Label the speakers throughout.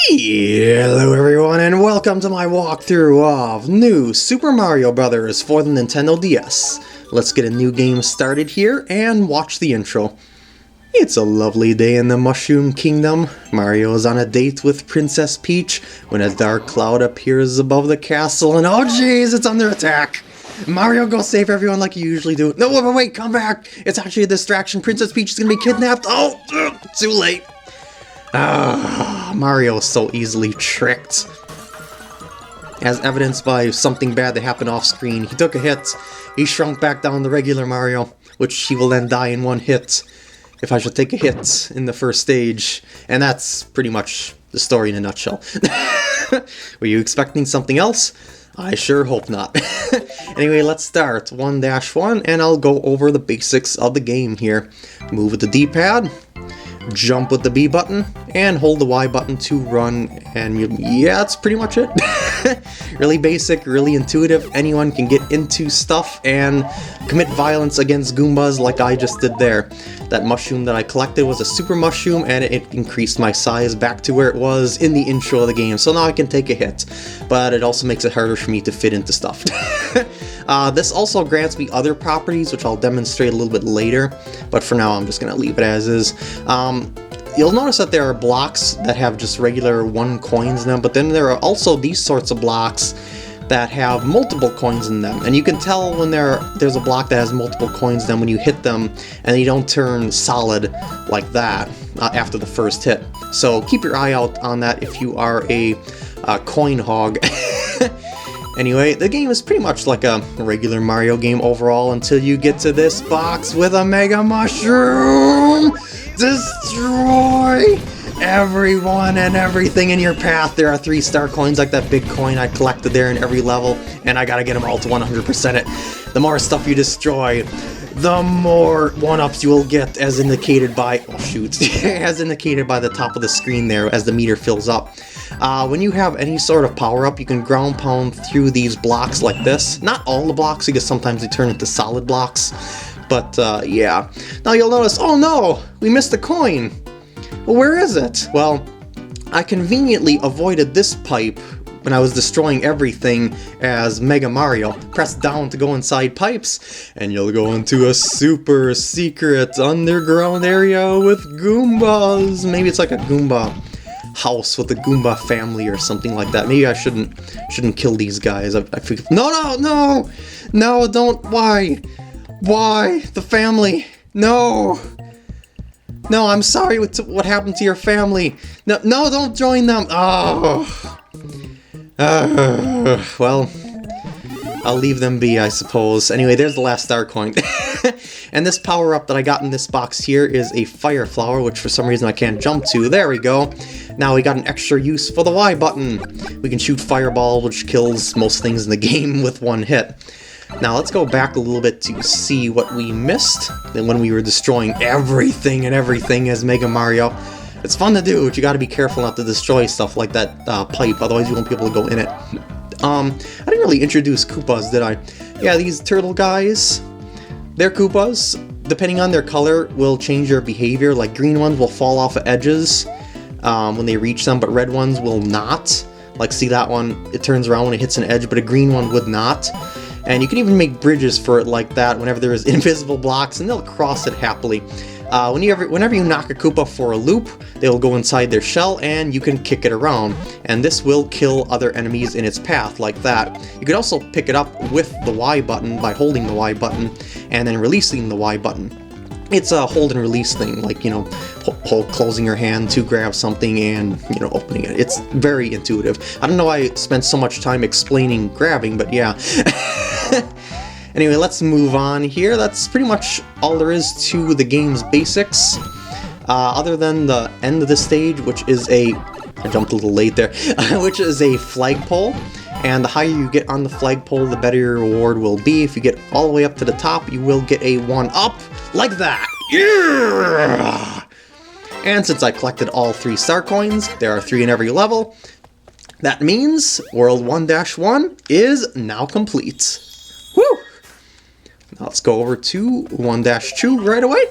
Speaker 1: Hello everyone and welcome to my walkthrough of New Super Mario Bros. For the Nintendo DS. Let's get a new game started here and watch the intro. It's a lovely day in the Mushroom Kingdom. Mario is on a date with Princess Peach when a dark cloud appears above the castle and oh jeez, it's under attack! Mario, go save everyone like you usually do. No, wait, come back! It's actually a distraction. Princess Peach is gonna be kidnapped. Oh, too late. Mario is so easily tricked. As evidenced by something bad that happened off screen. He took a hit, he shrunk back down to regular Mario, which he will then die in one hit if I should take a hit in the first stage. And that's pretty much the story in a nutshell. Were you expecting something else? I sure hope not. Anyway, let's start 1-1 and I'll go over the basics of the game here. Move with the D-pad. Jump with the B button, and hold the Y button to run, and yeah, that's pretty much it. Really basic, really intuitive. Anyone can get into stuff and commit violence against Goombas like I just did there. That mushroom that I collected was a super mushroom, and it increased my size back to where it was in the intro of the game, so now I can take a hit. But it also makes it harder for me to fit into stuff. This also grants me other properties, which I'll demonstrate a little bit later, but for now I'm just going to leave it as is. You'll notice that there are blocks that have just regular 1 coins in them, but then there are also these sorts of blocks that have multiple coins in them. And you can tell when there's a block that has multiple coins in them when you hit them and they don't turn solid like that after the first hit. So keep your eye out on that if you are a coin hog. Anyway, the game is pretty much like a regular Mario game overall until you get to this box with a Mega Mushroom! Destroy everyone and everything in your path. There are 3 star coins like that big coin I collected there in every level, and I gotta get them all to 100% it. The more stuff you destroy, the more 1-ups you will get, as indicated by, oh shoot, as indicated by the top of the screen there as the meter fills up. When you have any sort of power-up, you can ground pound through these blocks like this. Not all the blocks, because sometimes they turn into solid blocks. But, yeah. Now you'll notice, oh no, we missed a coin. Well, where is it? Well, I conveniently avoided this pipe when I was destroying everything as Mega Mario. Press down to go inside pipes, and you'll go into a super secret underground area with Goombas. Maybe it's like a Goomba house with the Goomba family or something like that. Maybe I shouldn't kill these guys. I forget. No, don't. Why? The family. No, I'm sorry what happened to your family. No, don't join them. Oh. Well, I'll leave them be, I suppose. Anyway, there's the last star coin. And this power-up that I got in this box here is a fire flower, which for some reason I can't jump to. There we go. Now we got an extra use for the Y button. We can shoot fireball, which kills most things in the game with 1 hit. Now let's go back a little bit to see what we missed when we were destroying everything as Mega Mario. It's fun to do, but you gotta be careful not to destroy stuff like that pipe, otherwise you won't be able to go in it. I didn't really introduce Koopas, did I? Yeah, these turtle guys, they're Koopas. Depending on their color will change their behavior. Like green ones will fall off of edges when they reach them, but red ones will not. Like see that one, it turns around when it hits an edge, but a green one would not. And you can even make bridges for it like that whenever there is invisible blocks, and they'll cross it happily. Whenever you knock a Koopa for a loop, they will go inside their shell and you can kick it around. And this will kill other enemies in its path, like that. You could also pick it up with the Y button by holding the Y button and then releasing the Y button. It's a hold and release thing, like, you know, closing your hand to grab something and, you know, opening it. It's very intuitive. I don't know why I spent so much time explaining grabbing, but yeah. Anyway, let's move on here. That's pretty much all there is to the game's basics. Other than the end of the stage, which is I jumped a little late there, which is a flagpole. And the higher you get on the flagpole, the better your reward will be. If you get all the way up to the top, you will get a 1-up, like that. Yeah! And since I collected all 3 star coins, there are 3 in every level. That means World 1-1 is now complete. Woo! Now let's go over to 1-2 right away.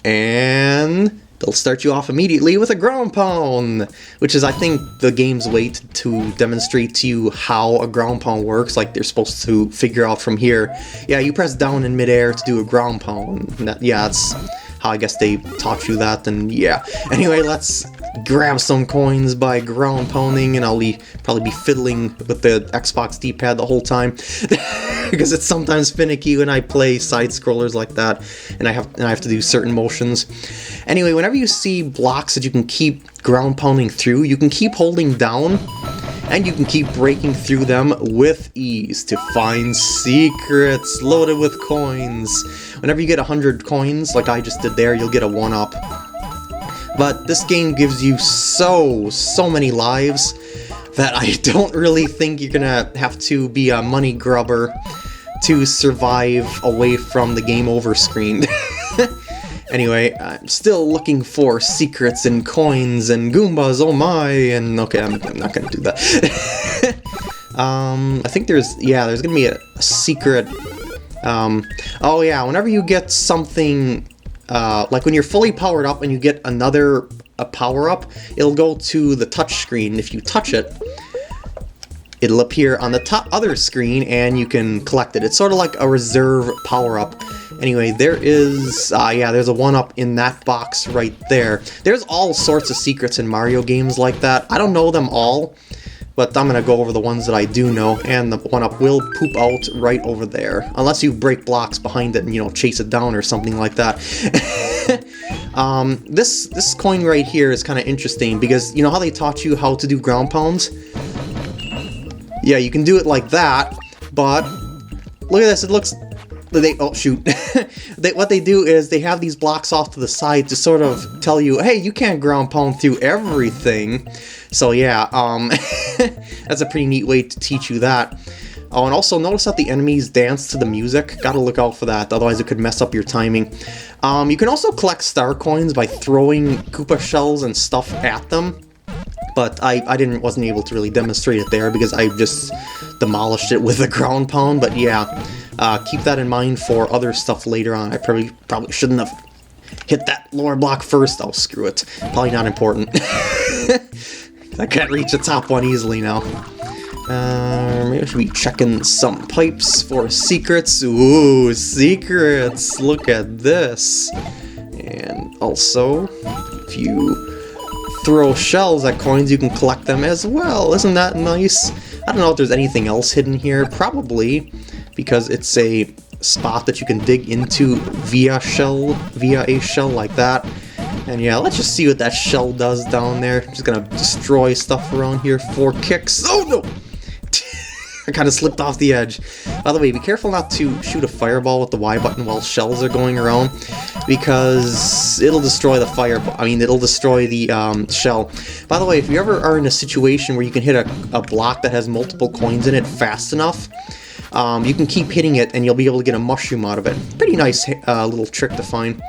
Speaker 1: And they'll start you off immediately with a ground pound, which is, I think, the game's way to demonstrate to you how a ground pound works. Like, they're supposed to figure out from here, yeah, you press down in midair to do a ground pound. Yeah, that's how I guess they taught you that, and yeah. Anyway, let's grab some coins by ground pounding, and I'll probably be fiddling with the Xbox D-pad the whole time, because it's sometimes finicky when I play side-scrollers like that, and I have to do certain motions. Anyway, whenever you see blocks that you can keep ground pounding through, you can keep holding down, and you can keep breaking through them with ease to find secrets loaded with coins. Whenever you get 100 coins, like I just did there, you'll get a 1-up. But this game gives you so many lives that I don't really think you're gonna have to be a money grubber to survive away from the game over screen. Anyway, I'm still looking for secrets and coins and Goombas, oh my, and okay, I'm not gonna do that. I think there's gonna be a secret, oh yeah, whenever you get something, like when you're fully powered up and you get a power-up, it'll go to the touch screen. If you touch it, it'll appear on the other screen and you can collect it. It's sort of like a reserve power-up. Anyway, there's a 1-up in that box right there. There's all sorts of secrets in Mario games like that. I don't know them all, but I'm going to go over the ones that I do know, and the 1-up will poop out right over there. Unless you break blocks behind it and, you know, chase it down or something like that. This coin right here is kind of interesting, because you know how they taught you how to do ground pounds? Yeah, you can do it like that, but look at this, it looks... oh shoot. What they do is they have these blocks off to the side to sort of tell you, hey, you can't ground pound through everything. So yeah, that's a pretty neat way to teach you that. Oh, and also notice that the enemies dance to the music. Gotta look out for that, otherwise it could mess up your timing. You can also collect star coins by throwing Koopa shells and stuff at them. But I wasn't able to really demonstrate it there because I just demolished it with a ground pound. But yeah, keep that in mind for other stuff later on. I probably shouldn't have hit that lower block first. Oh, screw it. Probably not important. I can't reach the top one easily now. Maybe I should be checking some pipes for secrets. Ooh, secrets! Look at this. And also, if you throw shells at coins, you can collect them as well. Isn't that nice? I don't know if there's anything else hidden here. Probably, because it's a spot that you can dig into via a shell like that. And yeah, let's just see what that shell does down there. I'm just gonna destroy stuff around here for kicks. Oh no! I kind of slipped off the edge. By the way, be careful not to shoot a fireball with the Y button while shells are going around, because it'll destroy the it'll destroy the shell. By the way, if you ever are in a situation where you can hit a block that has multiple coins in it fast enough, you can keep hitting it and you'll be able to get a mushroom out of it. Pretty nice little trick to find.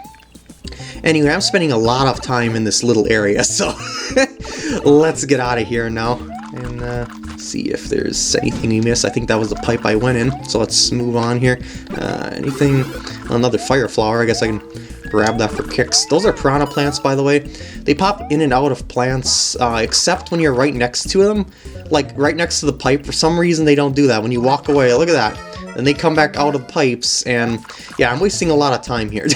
Speaker 1: Anyway, I'm spending a lot of time in this little area, so let's get out of here now and see if there's anything we missed. I think that was the pipe I went in, so let's move on here. Anything? Another fire flower. I guess I can grab that for kicks. Those are piranha plants, by the way. They pop in and out of plants, except when you're right next to them. Like, right next to the pipe. For some reason, they don't do that. When you walk away, look at that. And they come back out of the pipes, and yeah, I'm wasting a lot of time here.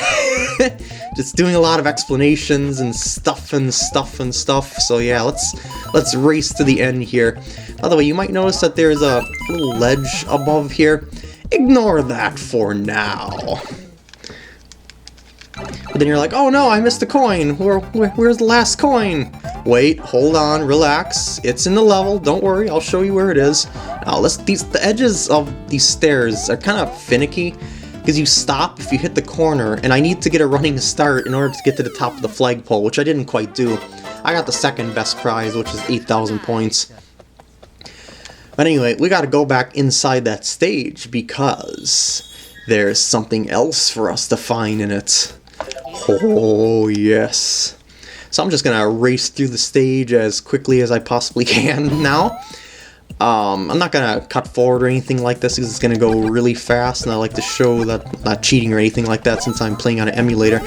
Speaker 1: Just doing a lot of explanations and stuff. So yeah, let's race to the end here. By the way, you might notice that there's a little ledge above here. Ignore that for now. But then you're like, oh no, I missed a coin. Where's the last coin? Wait, hold on, relax. It's in the level. Don't worry, I'll show you where it is. Now, the edges of these stairs are kind of finicky, because you stop if you hit the corner, and I need to get a running start in order to get to the top of the flagpole, which I didn't quite do. I got the second best prize, which is 8,000 points. But anyway, we gotta go back inside that stage, because there's something else for us to find in it. Oh, yes. So I'm just gonna race through the stage as quickly as I possibly can now. I'm not gonna cut forward or anything like this because it's gonna go really fast, and I like to show that I'm not cheating or anything like that since I'm playing on an emulator.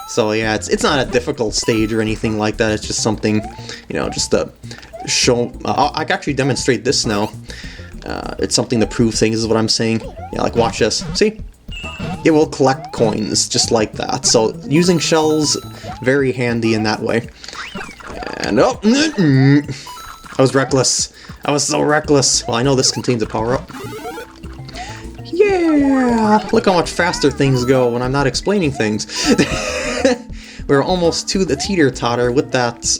Speaker 1: So yeah, it's not a difficult stage or anything like that. It's just something, you know, just to show. I can actually demonstrate this now. It's something to prove things is what I'm saying. Yeah, like watch this. See? It will collect coins just like that. So using shells, very handy in that way. And oh, I was reckless. I was so reckless. Well, I know this contains a power-up. Yeah! Look how much faster things go when I'm not explaining things. We're almost to the teeter-totter with that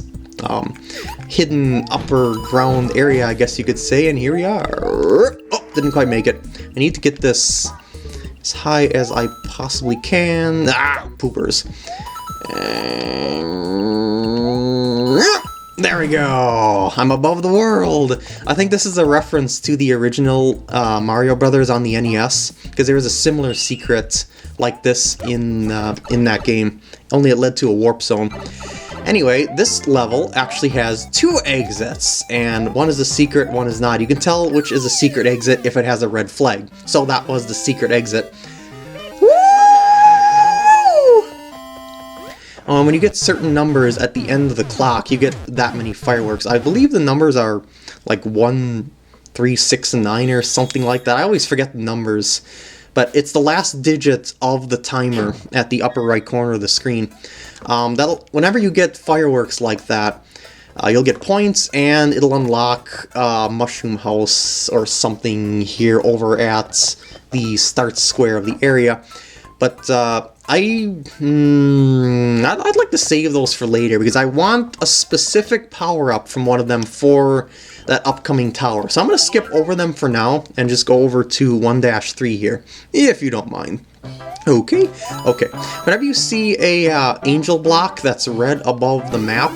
Speaker 1: hidden upper ground area, I guess you could say, and here we are. Oh, didn't quite make it. I need to get this as high as I possibly can. Ah, poopers. There we go! I'm above the world! I think this is a reference to the original Mario Brothers on the NES, because there was a similar secret like this in that game, only it led to a warp zone. Anyway, this level actually has 2 exits, and one is a secret, one is not. You can tell which is a secret exit if it has a red flag. So that was the secret exit. When you get certain numbers at the end of the clock, you get that many fireworks. I believe the numbers are like 1, 3, 6, and 9 or something like that. I always forget the numbers. But it's the last digit of the timer at the upper right corner of the screen. Whenever you get fireworks like that, you'll get points, and it'll unlock Mushroom House or something here over at the start square of the area. But I'd like to save those for later, because I want a specific power-up from one of them for that upcoming tower. So I'm going to skip over them for now and just go over to 1-3 here, if you don't mind. Okay. Whenever you see a angel block that's red above the map,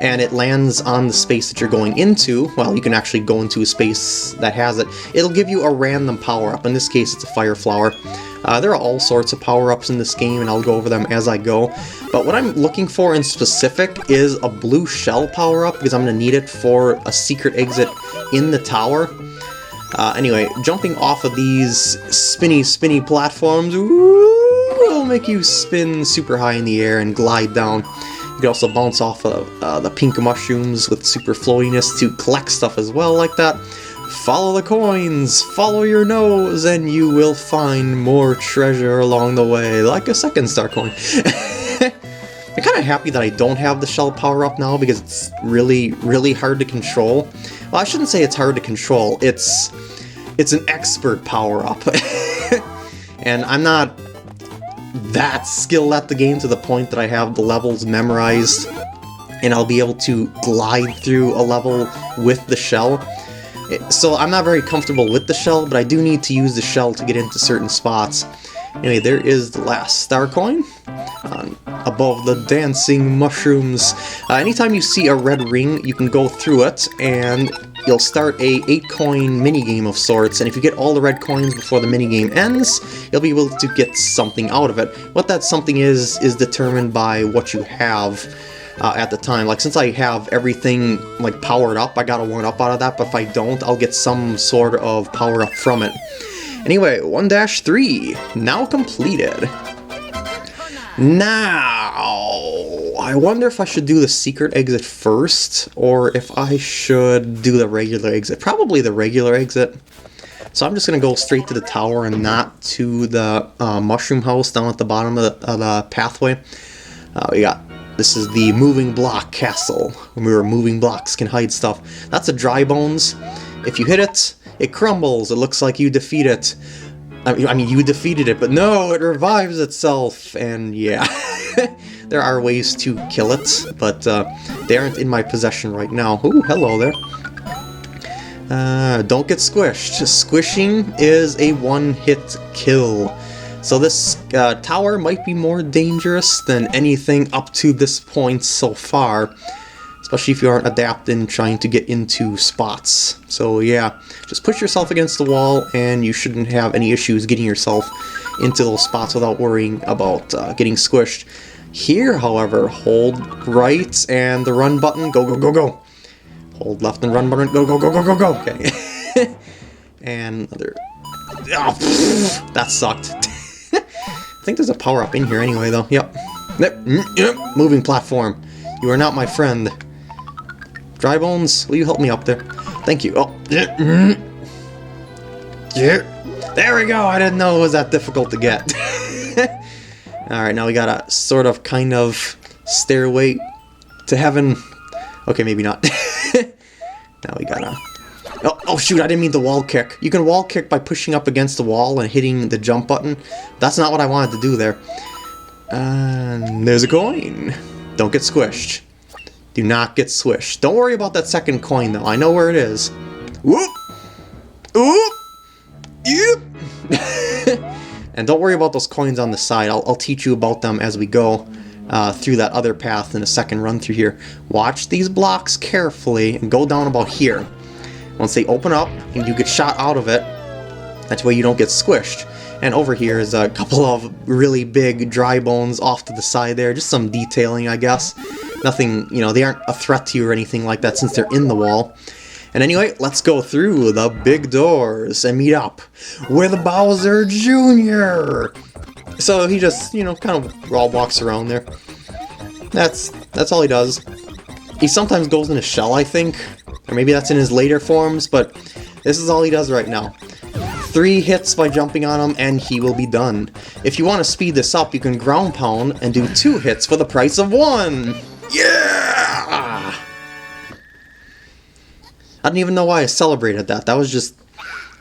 Speaker 1: and it lands on the space that you're going into, well, you can actually go into a space that has it, it'll give you a random power-up. In this case, it's a fire flower. There are all sorts of power-ups in this game, and I'll go over them as I go. But what I'm looking for in specific is a blue shell power-up, because I'm going to need it for a secret exit in the tower. Anyway, jumping off of these spinny platforms will make you spin super high in the air and glide down. You can also bounce off of the pink mushrooms with super floatiness to collect stuff as well like that. Follow the coins, follow your nose, and you will find more treasure along the way, like a second star coin. I'm kind of happy that I don't have the shell power-up now, because it's really, really hard to control. Well, I shouldn't say it's hard to control, it's an expert power-up. And I'm not that skilled at the game to the point that I have the levels memorized, and I'll be able to glide through a level with the shell. So I'm not very comfortable with the shell, but I do need to use the shell to get into certain spots. Anyway, there is the last star coin above the dancing mushrooms. Anytime you see a red ring, you can go through it, and you'll start a 8-coin minigame of sorts, and if you get all the red coins before the minigame ends, you'll be able to get something out of it. What that something is determined by what you have at the time. Like, since I have everything like powered up, I got a 1-up out of that, but if I don't, I'll get some sort of power up from it. Anyway, 1-3, now completed. Now, I wonder if I should do the secret exit first, or if I should do the regular exit. Probably the regular exit. So I'm just going to go straight to the tower and not to the mushroom house down at the bottom of the pathway. This is the moving block castle, where moving blocks can hide stuff. That's a dry bones. If you hit it, it crumbles. It looks like you defeat it. I mean, you defeated it, but no, it revives itself, and yeah. There are ways to kill it, but they aren't in my possession right now. Ooh, hello there. Don't get squished. Squishing is a one-hit kill. So this tower might be more dangerous than anything up to this point so far, especially if you aren't adept in trying to get into spots. So yeah, just push yourself against the wall and you shouldn't have any issues getting yourself into those spots without worrying about getting squished. Here, however, hold right and the run button, go, go, go, go. Hold left and run button, go, go, go, go, go, go. Okay. And another... Oh, that sucked. I think there's a power-up in here anyway, though. Yep. Moving platform. You are not my friend. Dry Bones, will you help me up there? Thank you. Oh. There we go. I didn't know it was that difficult to get. Alright, now we got a sort of kind of stairway to heaven. Okay, maybe not. Now we gotta... Oh shoot, I didn't mean the wall kick. You can wall kick by pushing up against the wall and hitting the jump button. That's not what I wanted to do there. And there's a coin. Don't get squished. Do not get squished. Don't worry about that second coin though. I know where it is. Whoop! Whoop! Yep! And don't worry about those coins on the side. I'll teach you about them as we go through that other path in a second run through here. Watch these blocks carefully and go down about here. Once they open up and you get shot out of it, that's why you don't get squished. And over here is a couple of really big dry bones off to the side there. Just some detailing, I guess. Nothing, you know, they aren't a threat to you or anything like that since they're in the wall. And anyway, let's go through the big doors and meet up with Bowser Jr. So he just, you know, kind of walks around there. That's all he does. He sometimes goes in a shell, I think. Or maybe that's in his later forms, but this is all he does right now. 3 hits by jumping on him, and he will be done. If you want to speed this up, you can ground pound and do 2 hits for the price of 1! Yeah! I don't even know why I celebrated that. That was just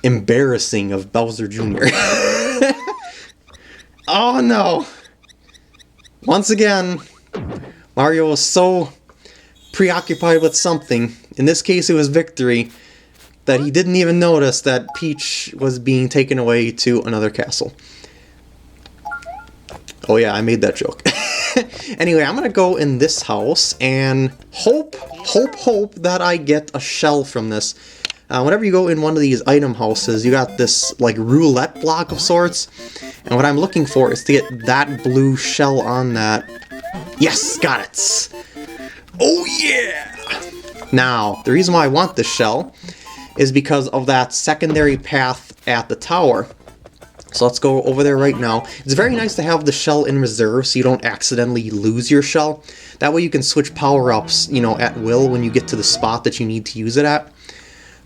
Speaker 1: embarrassing of Bowser Jr. Oh no! Once again, Mario was so preoccupied with something, in this case it was victory, that he didn't even notice that Peach was being taken away to another castle. Oh yeah, I made that joke. Anyway, I'm gonna go in this house and hope that I get a shell from this. Whenever you go in one of these item houses, you got this like roulette block of sorts, and what I'm looking for is to get that blue shell on that. Yes, got it! Oh yeah! Now, the reason why I want this shell is because of that secondary path at the tower. So let's go over there right now. It's very nice to have the shell in reserve so you don't accidentally lose your shell. That way you can switch power-ups, you know, at will when you get to the spot that you need to use it at.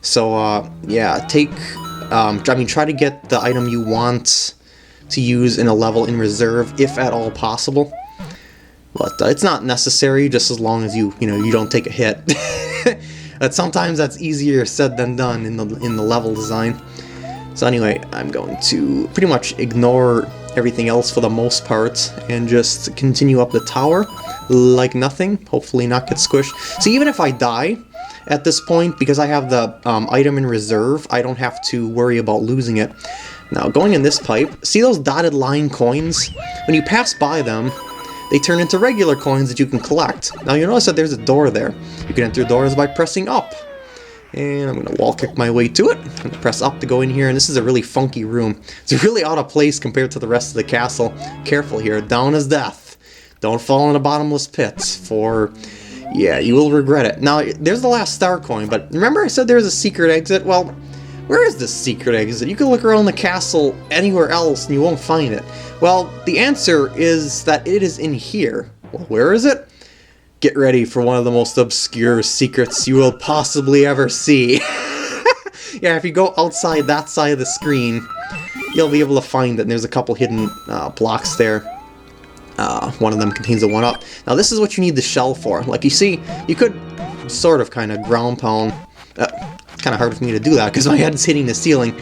Speaker 1: So, yeah, try to get the item you want to use in a level in reserve, if at all possible. But it's not necessary, just as long as you don't take a hit. But sometimes that's easier said than done in the level design. So anyway, I'm going to pretty much ignore everything else for the most part and just continue up the tower like nothing. Hopefully not get squished. So even if I die at this point, because I have the item in reserve, I don't have to worry about losing it. Now, going in this pipe, see those dotted line coins? When you pass by them, they turn into regular coins that you can collect. Now you notice that there's a door there. You can enter doors by pressing up. And I'm going to wall kick my way to it. I'm going to press up to go in here, and this is a really funky room. It's really out of place compared to the rest of the castle. Careful here, down is death. Don't fall in a bottomless pit, for, yeah, you will regret it. Now, there's the last star coin, but remember I said there's a secret exit? Well, where is this secret exit? You can look around the castle anywhere else and you won't find it. Well, the answer is that it is in here. Well, where is it? Get ready for one of the most obscure secrets you will possibly ever see. Yeah, if you go outside that side of the screen, you'll be able to find it. And there's a couple hidden blocks there. One of them contains a 1-up. Now this is what you need the shell for. Like you see, you could sort of kind of ground pound. It's kind of hard for me to do that because my head's hitting the ceiling.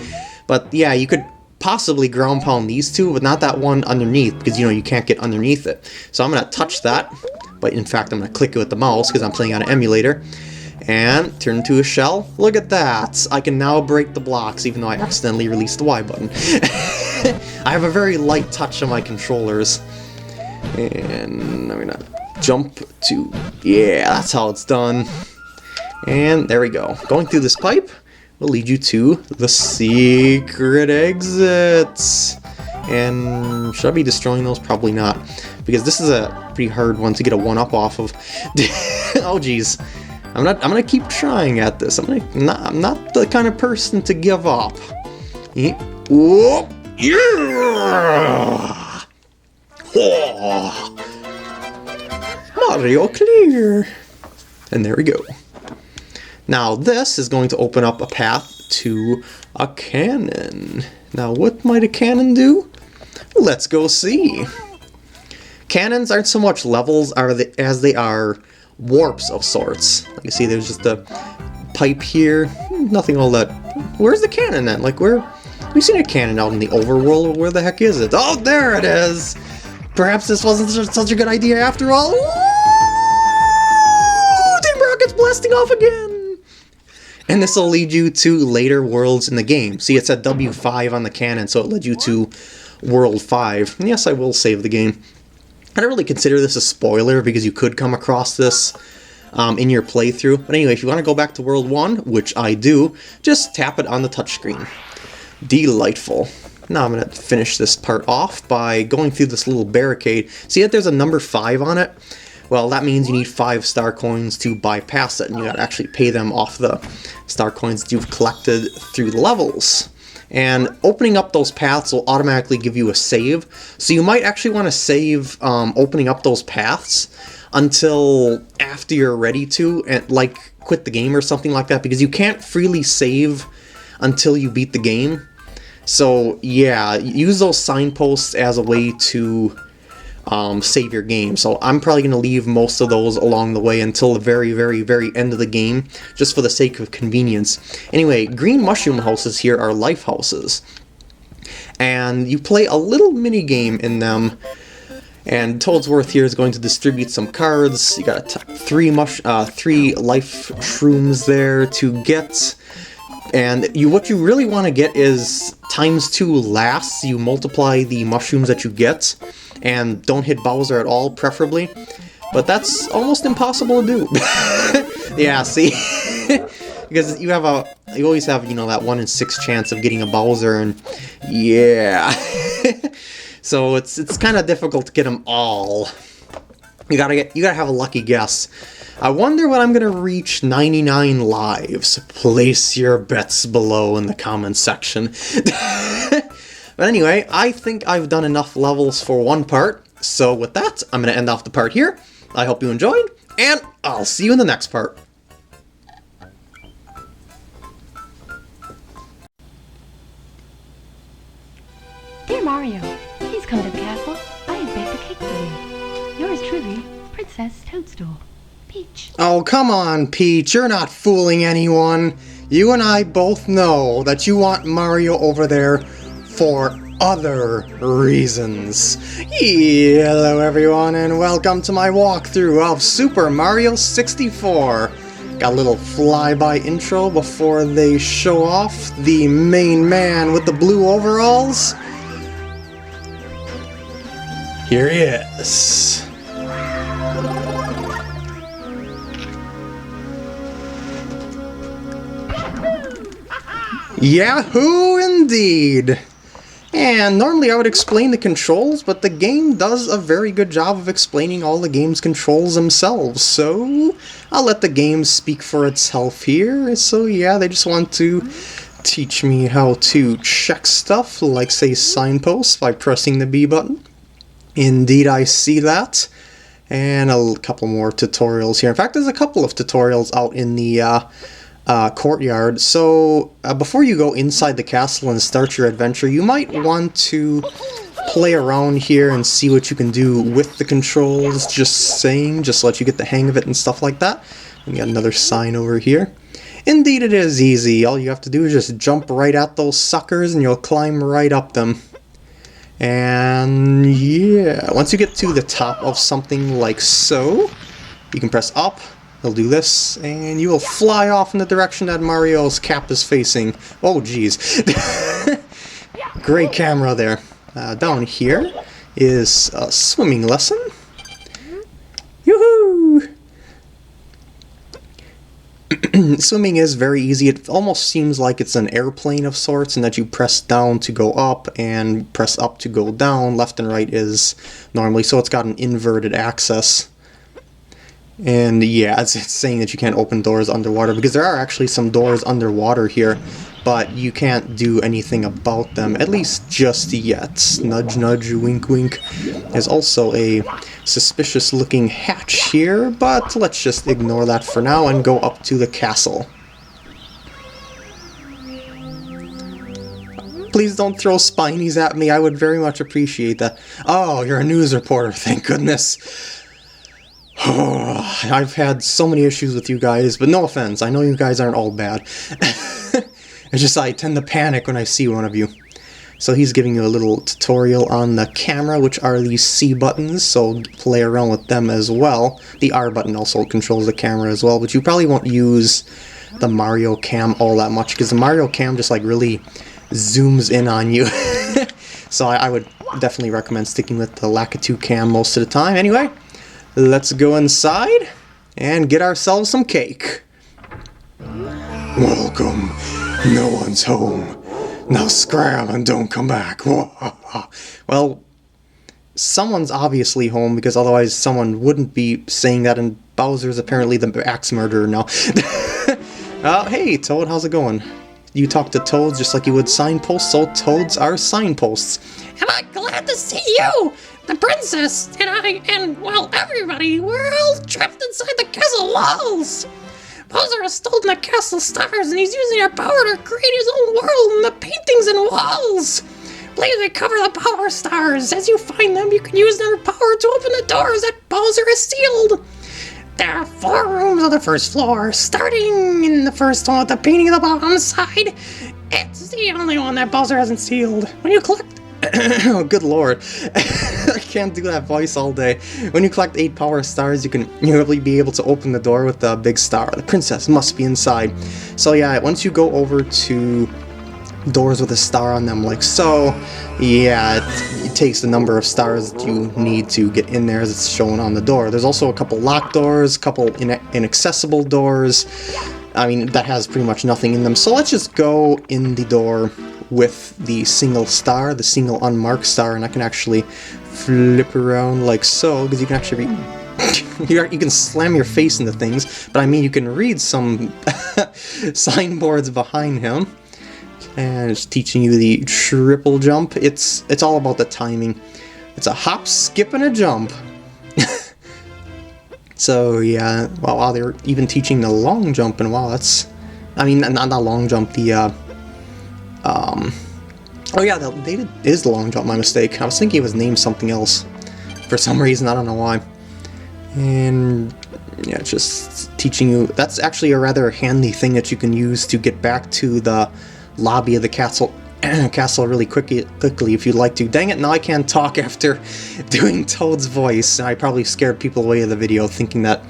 Speaker 1: But yeah, you could possibly ground pound these two, but not that one underneath, because you know you can't get underneath it. So I'm going to touch that. But in fact, I'm going to click it with the mouse because I'm playing on an emulator. And turn into a shell. Look at that! I can now break the blocks even though I accidentally released the Y button. I have a very light touch on my controllers. And I'm going to jump to... Yeah, that's how it's done. And there we go. Going through this pipe will lead you to the secret exits. And should I be destroying those? Probably not. Because this is a pretty hard one to get a 1-up off of. Oh jeez. I'm gonna keep trying at this. I'm not the kind of person to give up. Whoop! Yeah! Oh. Mario clear! And there we go. Now this is going to open up a path to a cannon. Now what might a cannon do? Let's go see. Cannons aren't so much levels as they are warps of sorts. Like you see, there's just a pipe here. Nothing all that. Where's the cannon then? Like we've seen a cannon out in the overworld. Where the heck is it? Oh, there it is. Perhaps this wasn't such a good idea after all. Ooh, Team Rocket's blasting off again. And this will lead you to later worlds in the game. See, it said W5 on the cannon, so it led you to World 5. And yes, I will save the game. I don't really consider this a spoiler because you could come across this in your playthrough. But anyway, if you want to go back to World 1, which I do, just tap it on the touchscreen. Delightful. Now I'm going to finish this part off by going through this little barricade. See that there's a number 5 on it? Well, that means you need 5 star coins to bypass it, and you got to actually pay them off the star coins that you've collected through the levels. And opening up those paths will automatically give you a save, so you might actually want to save opening up those paths until after you're ready to, and like quit the game or something like that, because you can't freely save until you beat the game. So yeah, use those signposts as a way to save your game. So I'm probably going to leave most of those along the way until the very, very, very end of the game, just for the sake of convenience. Anyway, green mushroom houses here are life houses. And you play a little mini game in them. And Toadsworth here is going to distribute some cards. You got 3 life shrooms there to get. And what you really want to get is ×2 lasts. You multiply the mushrooms that you get, and don't hit Bowser at all, preferably. But that's almost impossible to do. Yeah, see? Because you always have, you know, that 1 in 6 chance of getting a Bowser, and yeah. So it's kind of difficult to get them all. You gotta have a lucky guess. I wonder when I'm gonna reach 99 lives. Place your bets below in the comments section. But anyway, I think I've done enough levels for one part. So with that, I'm gonna end off the part here. I hope you enjoyed, and I'll see you in the next part.
Speaker 2: Dear Mario, please come to the castle. I have baked a cake for you. Yours truly, Princess Toadstool. Peach.
Speaker 1: Oh, come on, Peach. You're not fooling anyone. You and I both know that you want Mario over there for other reasons. Hello, everyone, and welcome to my walkthrough of Super Mario 64. Got a little flyby intro before they show off the main man with the blue overalls. Here he is. Yahoo indeed! And normally I would explain the controls, but the game does a very good job of explaining all the game's controls themselves, so I'll let the game speak for itself here. So yeah, they just want to teach me how to check stuff, like say signposts, by pressing the B button. Indeed, I see that. And a couple more tutorials here. In fact, there's a couple of tutorials out in the courtyard. So before you go inside the castle and start your adventure, you might want to play around here and see what you can do with the controls. Just saying, just let you get the hang of it and stuff like that. We got another sign over here. Indeed, it is easy. All you have to do is just jump right at those suckers and you'll climb right up them. And yeah, once you get to the top of something like so, you can press up. He'll do this, and you will fly off in the direction that Mario's cap is facing. Oh, geez. Great camera there. Down here is a swimming lesson. Yoo-hoo! Swimming is very easy. It almost seems like it's an airplane of sorts, and that you press down to go up and press up to go down. Left and right is normally, so it's got an inverted axis. And yeah, it's saying that you can't open doors underwater, because there are actually some doors underwater here. but you can't do anything about them, at least just yet. Nudge, nudge, wink, wink. There's also a suspicious-looking hatch here, but let's just ignore that for now and go up to the castle. Please don't throw spinies at me, I would very much appreciate that. Oh, you're a news reporter, thank goodness. I've had so many issues with you guys, but no offense, I know you guys aren't all bad. It's just I tend to panic when I see one of you. So he's giving you a little tutorial on the camera, which are these C buttons, so play around with them as well. The R button also controls the camera as well, but you probably won't use the Mario Cam all that much, because the Mario Cam just like really zooms in on you. So I would definitely recommend sticking with the Lakitu Cam most of the time. Anyway, let's go inside and get ourselves some cake. Welcome. No one's home. Now scram and don't come back. Well, someone's obviously home, because otherwise someone wouldn't be saying that, and Bowser's apparently the axe murderer now. Hey, Toad, how's it going? You talk to Toads just like you would signposts, so Toads are signposts.
Speaker 3: Am I glad to see you? The princess and I and, well, everybody, we're all trapped inside the castle walls. Bowser has stolen the castle stars, and he's using our power to create his own world in the paintings and walls. Please recover the power stars. As you find them, you can use their power to open the doors that Bowser has sealed. There are 4 rooms on the first floor, starting in the first one with the painting on the bottom side. It's the only one that Bowser hasn't sealed. When you collect...
Speaker 1: Oh, good lord. I can't do that voice all day. When you collect 8 power stars, you'll be able to open the door with the big star. The princess must be inside. So yeah, once you go over to doors with a star on them like so, yeah, it takes the number of stars that you need to get in there as it's shown on the door. There's also a couple locked doors, a couple inaccessible doors. I mean, that has pretty much nothing in them. So let's just go in the door with the single star, the single unmarked star, and I can actually flip around like so, because you can actually you can slam your face into things, but I mean you can read some signboards behind him. And it's teaching you the triple jump. It's all about the timing. It's a hop, skip, and a jump. So yeah, wow, they're even teaching the long jump, and wow, that's, I mean, not long jump, the oh yeah, it is the long jump, my mistake. I was thinking it was named something else for some reason, I don't know why. And yeah, it's just teaching you, that's actually a rather handy thing that you can use to get back to the lobby of the castle really quickly if you'd like to. Dang it, now I can't talk after doing Toad's voice. I probably scared people away in the video thinking that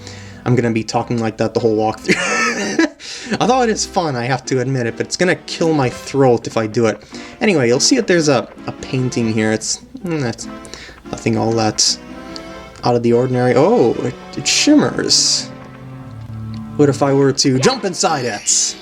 Speaker 1: I'm gonna be talking like that the whole walkthrough. Although it is fun, I have to admit it, but it's gonna kill my throat if I do it. Anyway, you'll see that there's a painting here. It's nothing all that out of the ordinary. Oh, it shimmers. What if I were to jump inside it?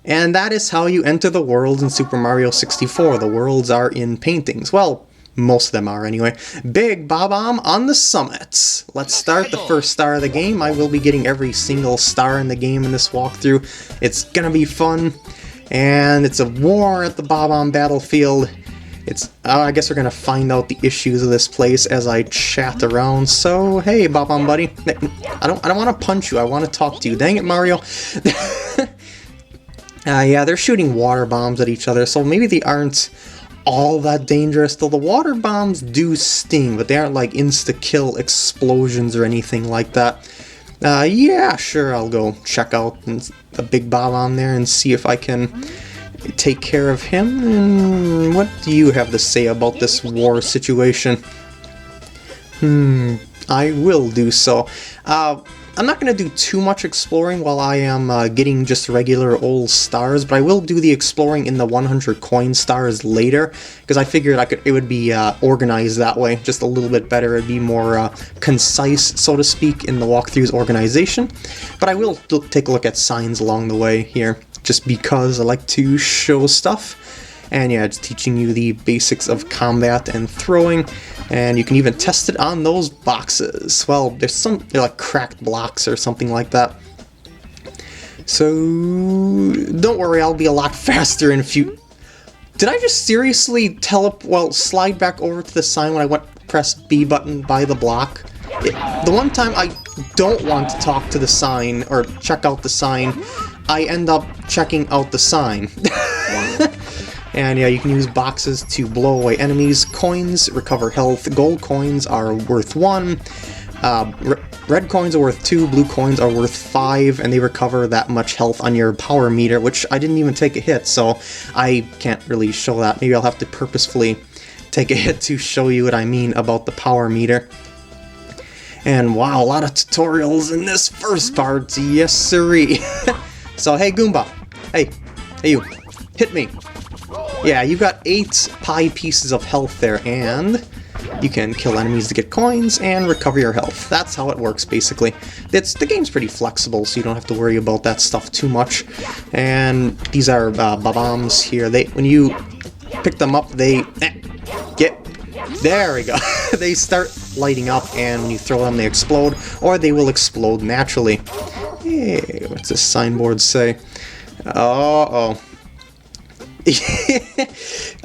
Speaker 1: And that is how you enter the worlds in Super Mario 64. The worlds are in paintings. Well, most of them are anyway. Big Bob-omb on the summit. Let's start the first star of the game. I will be getting every single star in the game in this walkthrough. It's gonna be fun. And it's a war at the Bob-omb battlefield. I guess we're gonna find out the issues of this place as I chat around. So, hey, Bob-omb buddy. I don't want to punch you. I want to talk to you. Dang it, Mario. Yeah, they're shooting water bombs at each other, so maybe they aren't all that dangerous, though the water bombs do sting, but they aren't like insta-kill explosions or anything like that. Yeah, sure, I'll go check out the Big Bob-omb there and see if I can take care of him. And what do you have to say about this war situation? I will do so. I'm not going to do too much exploring while I am getting just regular old stars, but I will do the exploring in the 100 coin stars later, because I figured it would be organized that way, just a little bit better. It'd be more concise, so to speak, in the walkthrough's organization. But I will take a look at signs along the way here, just because I like to show stuff. And yeah, it's teaching you the basics of combat and throwing, and you can even test it on those boxes. Well, they're like cracked blocks or something like that. So, don't worry, I'll be a lot faster in a few... Did I just seriously slide back over to the sign when I press B button by the block? The one time I don't want to talk to the sign, or check out the sign, I end up checking out the sign. And yeah, you can use boxes to blow away enemies, coins recover health, gold coins are worth 1, red coins are worth 2, blue coins are worth 5, and they recover that much health on your power meter, which I didn't even take a hit, so I can't really show that. Maybe I'll have to purposefully take a hit to show you what I mean about the power meter. And wow, a lot of tutorials in this first part, yes sirree. So hey Goomba, hey you, hit me. Yeah, you got 8 pie pieces of health there, and you can kill enemies to get coins and recover your health. That's how it works, basically. The game's pretty flexible, so you don't have to worry about that stuff too much. And these are bombs here. When you pick them up, there we go. They start lighting up, and when you throw them, they explode, or they will explode naturally. Hey, what's this signboard say? Uh-oh.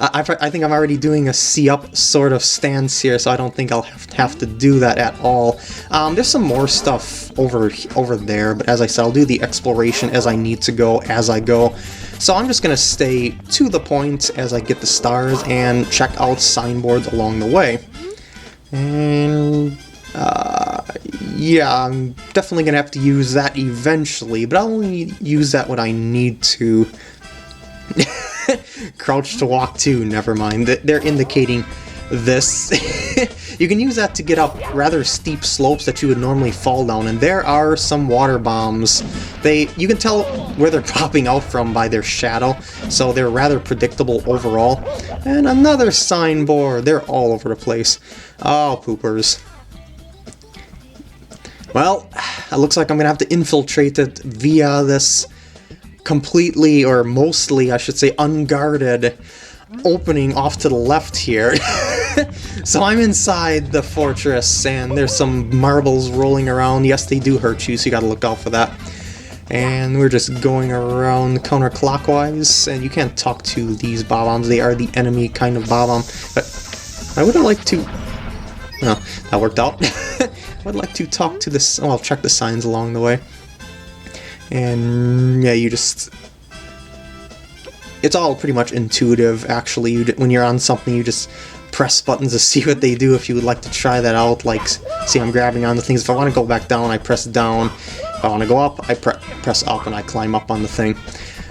Speaker 1: I think I'm already doing a C-up sort of stance here, so I don't think I'll have to do that at all. There's some more stuff over there, but as I said, I'll do the exploration as I need to go, as I go. So I'm just going to stay to the point as I get the stars and check out signboards along the way. And yeah, I'm definitely going to have to use that eventually, but I'll only use that when I need to. Crouch to walk too, never mind. They're indicating this. You can use that to get up rather steep slopes that you would normally fall down, and there are some water bombs. You can tell where they're popping out from by their shadow, so they're rather predictable overall. And another signboard. They're all over the place. Oh, poopers. Well, it looks like I'm gonna have to infiltrate it via this completely, or mostly I should say, unguarded opening off to the left here. So I'm inside the fortress, and there's some marbles rolling around. Yes, they do hurt you, so you gotta look out for that. And we're just going around counterclockwise, and you can't talk to these bob-ombs. They are the enemy kind of bob-omb. But I would like to... No, that worked out. I would like to talk to this... Oh, I'll check the signs along the way. And yeah, you just... It's all pretty much intuitive, actually. When you're on something, you just press buttons to see what they do. If you would like to try that out, like, see, I'm grabbing onto things. If I want to go back down, I press down. If I want to go up, I press up, and I climb up on the thing.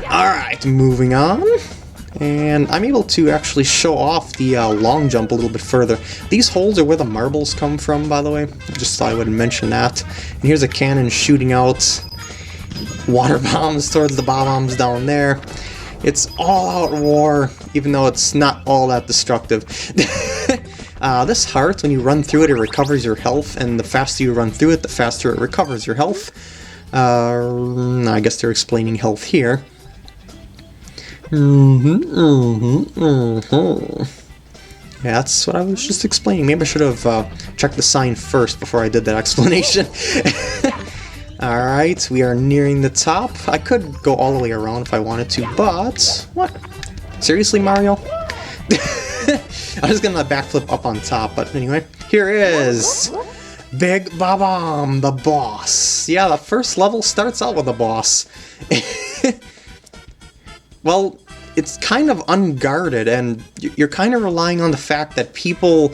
Speaker 1: Alright, moving on. And I'm able to actually show off the long jump a little bit further. These holes are where the marbles come from, by the way. I just thought I would mention that. And here's a cannon shooting out water bombs towards the bob-ombs down there. It's all-out war, even though it's not all that destructive. This heart, when you run through it, it recovers your health, and the faster you run through it, the faster it recovers your health. I guess they're explaining health here. Yeah, that's what I was just explaining. Maybe I should have checked the sign first before I did that explanation. Alright, we are nearing the top. I could go all the way around if I wanted to, but... What? Seriously, Mario? I'm just gonna backflip up on top, but anyway. Here is... Big Bob-omb, the boss. Yeah, the first level starts out with a boss. Well, it's kind of unguarded, and you're kind of relying on the fact that people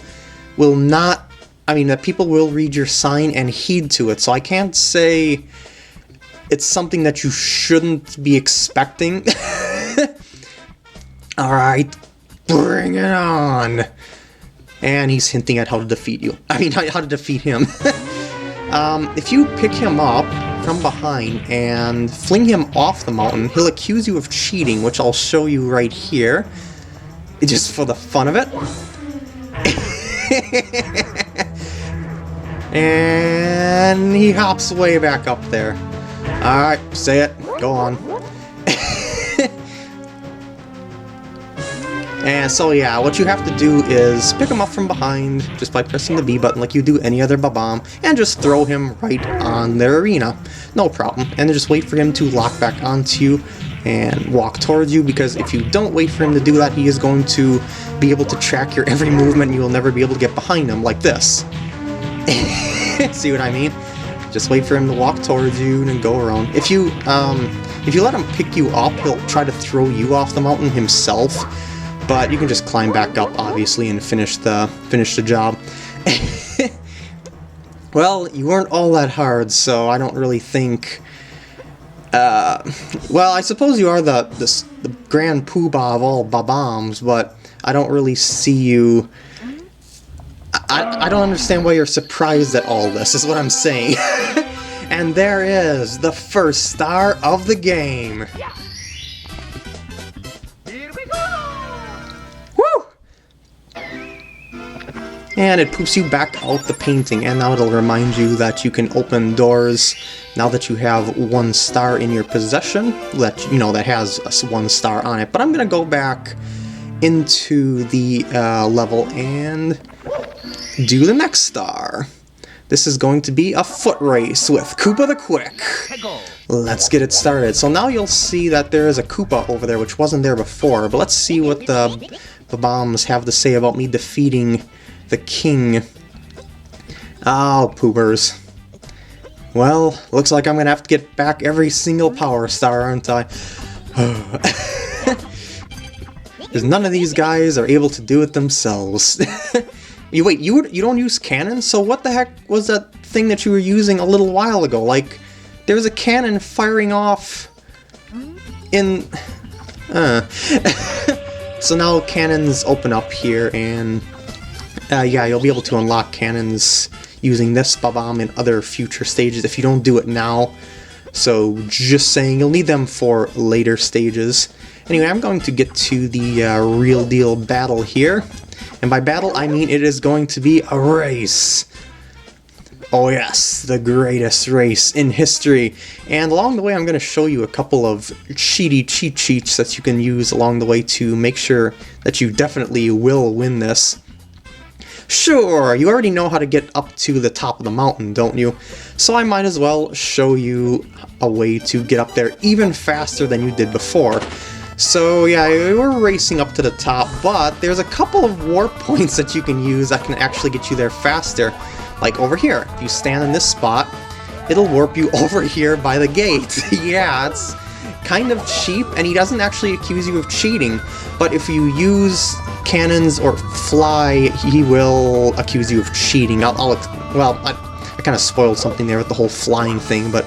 Speaker 1: will not... that people will read your sign and heed to it, so I can't say it's something that you shouldn't be expecting. Alright, bring it on! And he's hinting at how to defeat you. How to defeat him. If you pick him up from behind and fling him off the mountain, he'll accuse you of cheating, which I'll show you right here. Just for the fun of it. And he hops way back up there. Alright, say it. Go on. And so yeah, what you have to do is pick him up from behind just by pressing the B button like you do any other Bob-omb, and just throw him right on their arena. No problem. And then just wait for him to lock back onto you and walk towards you, because if you don't wait for him to do that, he is going to be able to track your every movement and you will never be able to get behind him like this. See what I mean? Just wait for him to walk towards you and then go around. If you let him pick you up, he'll try to throw you off the mountain himself. But you can just climb back up, obviously, and finish the job. Well, you weren't all that hard, so I don't really think... well, I suppose you are the grand poobah of all Bob-ombs, but I don't really see you... I don't understand why you're surprised at all this, is what I'm saying. And there is the first star of the game. And it poops you back out the painting, and now it'll remind you that you can open doors now that you have 1 star in your possession, that, you know, that has a 1 star on it. But I'm gonna go back into the level and do the next star. This is going to be a foot race with Koopa the Quick. Let's get it started. So now you'll see that there is a Koopa over there, which wasn't there before, but let's see what the bombs have to say about me defeating the king. Oh, poopers. Well, looks like I'm gonna have to get back every single power star, aren't I? Because none of these guys are able to do it themselves. Wait, you don't use cannons? So what the heck was that thing that you were using a little while ago? Like, there was a cannon firing off in... So now cannons open up here, and... yeah, you'll be able to unlock cannons using this Bob-omb in other future stages if you don't do it now. So, just saying, you'll need them for later stages. Anyway, I'm going to get to the real deal battle here. And by battle, I mean it is going to be a race. Oh yes, the greatest race in history. And along the way, I'm going to show you a couple of cheat sheets that you can use along the way to make sure that you definitely will win this. Sure, you already know how to get up to the top of the mountain, don't you? So I might as well show you a way to get up there even faster than you did before. So yeah, we're racing up to the top, but there's a couple of warp points that you can use that can actually get you there faster. Like over here, if you stand in this spot, it'll warp you over here by the gate. Yeah, it's kind of cheap, and he doesn't actually accuse you of cheating, but if you use cannons or fly, he will accuse you of cheating. Well, I kind of spoiled something there with the whole flying thing, but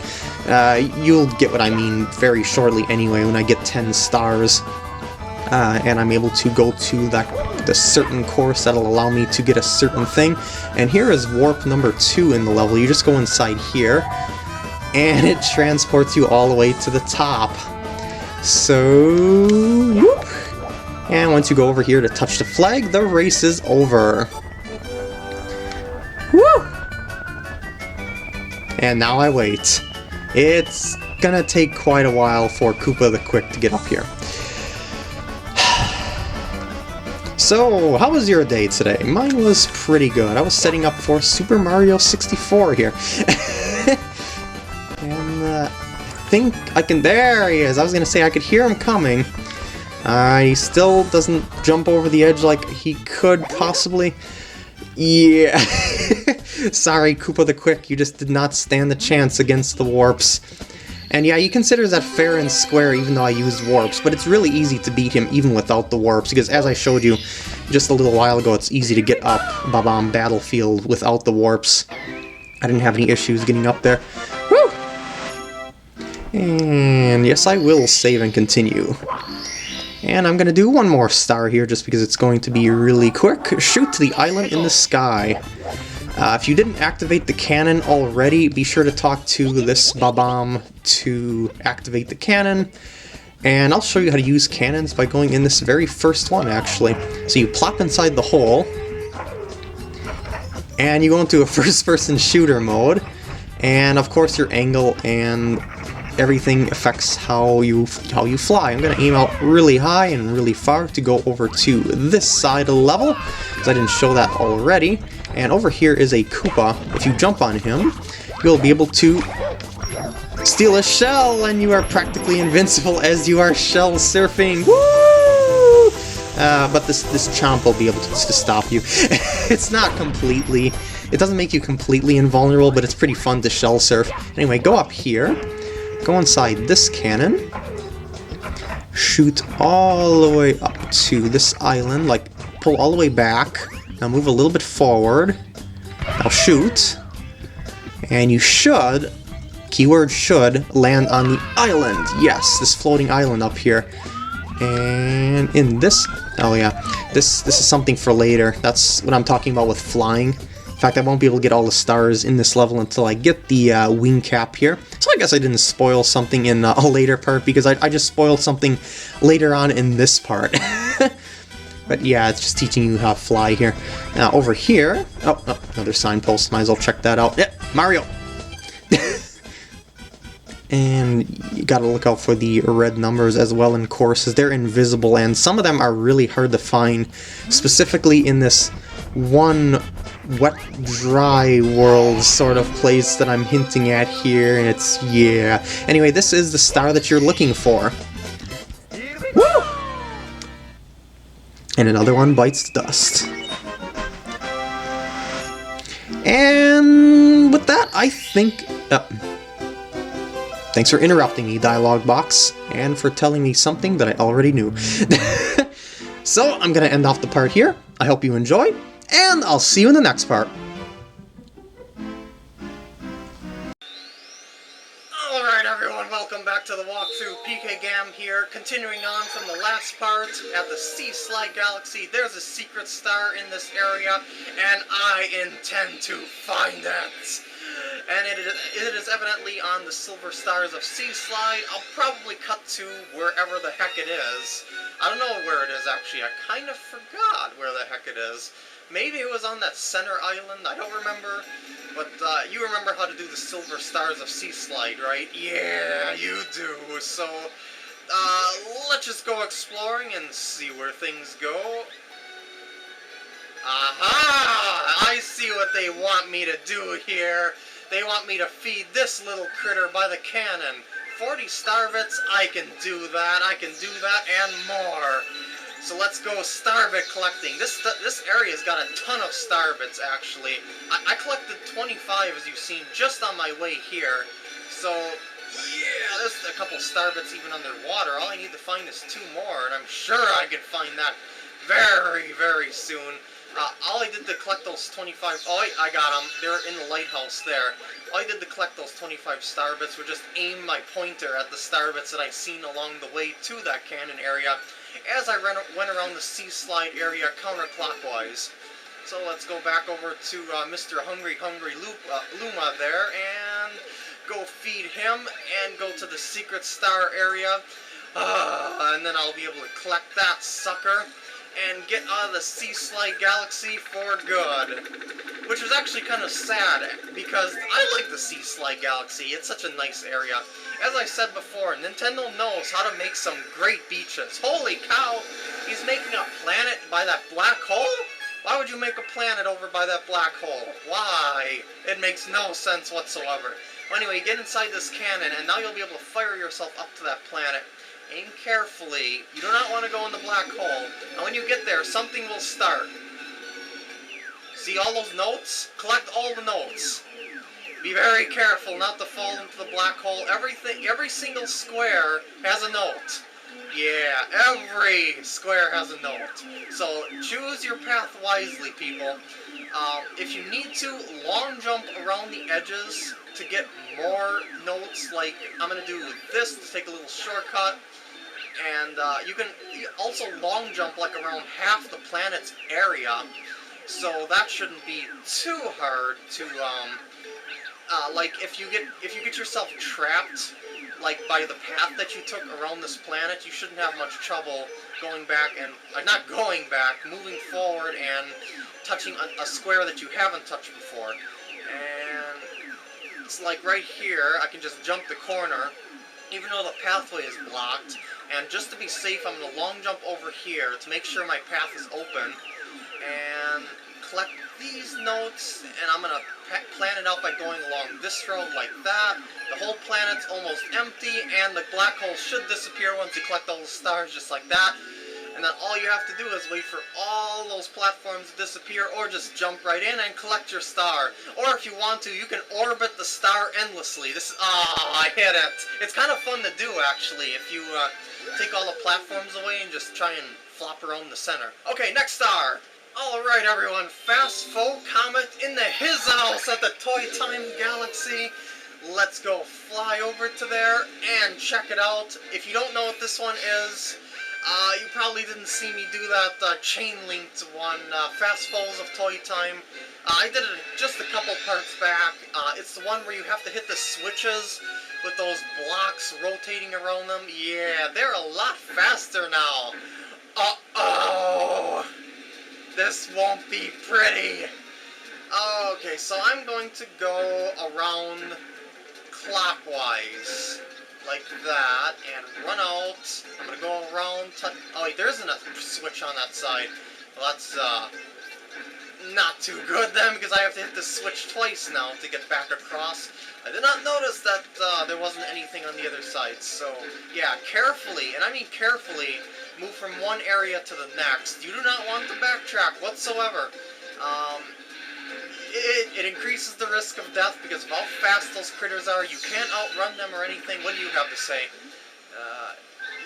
Speaker 1: you'll get what I mean very shortly anyway when I get 10 stars. And I'm able to go to the certain course that'll allow me to get a certain thing. And here is warp number 2 in the level. You just go inside here, and it transports you all the way to the top. So, whoop. And once you go over here to touch the flag, the race is over. Woo! And now I wait. It's gonna take quite a while for Koopa the Quick to get up here. So, how was your day today? Mine was pretty good. I was setting up for Super Mario 64 here. And I think I can... There he is! I was gonna say I could hear him coming. He still doesn't jump over the edge like he could possibly. Yeah. Sorry, Koopa the Quick, you just did not stand the chance against the warps. And yeah, he considers that fair and square even though I used warps, but it's really easy to beat him even without the warps, because as I showed you just a little while ago, it's easy to get up Bob-omb Battlefield without the warps. I didn't have any issues getting up there. Woo! And yes, I will save and continue. And I'm gonna do one more star here just because it's going to be really quick. Shoot to the island in the sky. If you didn't activate the cannon already, be sure to talk to this Bob-omb to activate the cannon. And I'll show you how to use cannons by going in this very first one, actually. So you plop inside the hole, and you go into a first-person shooter mode. And of course your angle and everything affects how you fly. I'm gonna aim out really high and really far to go over to this side of the level, because I didn't show that already. And over here is a Koopa. If you jump on him, you'll be able to steal a shell, and you are practically invincible as you are shell surfing. Woo! But this Chomp will be able to stop you. It's not completely... It doesn't make you completely invulnerable, but it's pretty fun to shell surf. Anyway, go up here. Go inside this cannon. Shoot all the way up to this island. Like, pull all the way back. Now move a little bit forward. Now shoot. And you should... Keyword should land on the island. Yes, this floating island up here. And in this... Oh yeah, this is something for later. That's what I'm talking about with flying. In fact, I won't be able to get all the stars in this level until I get the wing cap here. So I guess I didn't spoil something in a later part, because I just spoiled something later on in this part. But yeah, it's just teaching you how to fly here. Now over here... Oh, another signpost. Might as well check that out. Yeah, Mario! And you gotta look out for the red numbers as well in courses. They're invisible, and some of them are really hard to find, specifically in this one wet, dry world sort of place that I'm hinting at here, and it's, yeah. Anyway, this is the star that you're looking for. Woo! And another one bites dust. And with that, I think... Thanks for interrupting me, Dialogue Box, and for telling me something that I already knew. So, I'm gonna end off the part here. I hope you enjoyed, and I'll see you in the next part. Alright everyone, welcome back to the walkthrough. PK Gam here, continuing on from the last part at the Sea Slide Galaxy. There's a secret star in this area, and I intend to find it. And it is evidently on the Silver Stars of Sea Slide. I'll probably cut to wherever the heck it is. I don't know where it is, actually. I kind of forgot where the heck it is. Maybe it was on that center island. I don't remember. But you remember how to do the Silver Stars of Sea Slide, right? Yeah, you do. So, let's just go exploring and see where things go. Aha! I see what they want me to do here. They want me to feed this little critter by the cannon. 40 Starbits, I can do that. I can do that and more. So let's go Starbit collecting. This area's got a ton of Starbits, actually. I collected 25, as you've seen, just on my way here. So, yeah, there's a couple Starbits even underwater. All I need to find is 2 more, and I'm sure I can find that very, very soon. All I did to collect those 25... Oh, I got them. They're in the lighthouse there. All I did to collect those 25 Starbits was just aim my pointer at the Starbits that I've seen along the way to that cannon area as I went around the Sea Slide area counterclockwise. So let's go back over to Mr. Hungry Luma there and go feed him and go to the Secret Star area. And then I'll be able to collect that sucker and get out of the Sea Slide Galaxy for good. Which is actually kind of sad, because I like the Sea Slide Galaxy. It's such a nice area. As I said before, Nintendo knows how to make some great beaches. Holy cow! He's making a planet by that black hole? Why would you make a planet over by that black hole? Why? It makes no sense whatsoever. Well, anyway, get inside this cannon, and now you'll be able to fire yourself up to that planet. Aim carefully. You do not want to go in the black hole. And when you get there, something will start. See all those notes? Collect all the notes. Be very careful not to fall into the black hole. Every single square has a note. Yeah, every square has a note. So choose your path wisely, people. If you need to, long jump around the edges to get more notes. Like, I'm going to do this to take a little shortcut. And you can also long jump like around half the planet's area. So that shouldn't be too hard to, like, if you get yourself trapped, like, by the path that you took around this planet, you shouldn't have much trouble going back and, not going back, moving forward and touching a square that you haven't touched before. And it's like right here, I can just jump the corner, even though the pathway is blocked. And just to be safe, I'm going to long jump over here to make sure my path is open. And collect these notes, and I'm going to plan it out by going along this road like that. The whole planet's almost empty, and the black hole should disappear once you collect all the stars just like that. And then all you have to do is wait for all those platforms to disappear, or just jump right in and collect your star. Or if you want to, you can orbit the star endlessly. I hit it! It's kind of fun to do, actually, if you take all the platforms away and just try and flop around the center. Okay, next star! Alright everyone, Phasfo Comet in the his house at the Toy Time Galaxy. Let's go fly over to there and check it out. If you don't know what this one is, you probably didn't see me do that chain-linked one, Phasfos of Toy Time. I did it just a couple parts back. It's the one where you have to hit the switches with those blocks rotating around them. Yeah, they're a lot faster now. Uh-oh! This won't be pretty. Okay, so I'm going to go around clockwise, like that, and run out. I'm going to go around, oh wait, there isn't a switch on that side. Well, that's, not too good then, because I have to hit the switch twice now to get back across. I did not notice that there wasn't anything on the other side, so yeah, carefully, and I mean carefully, move from one area to the next. You do not want to backtrack whatsoever. It increases the risk of death because of how fast those critters are. You can't outrun them or anything. What do you have to say?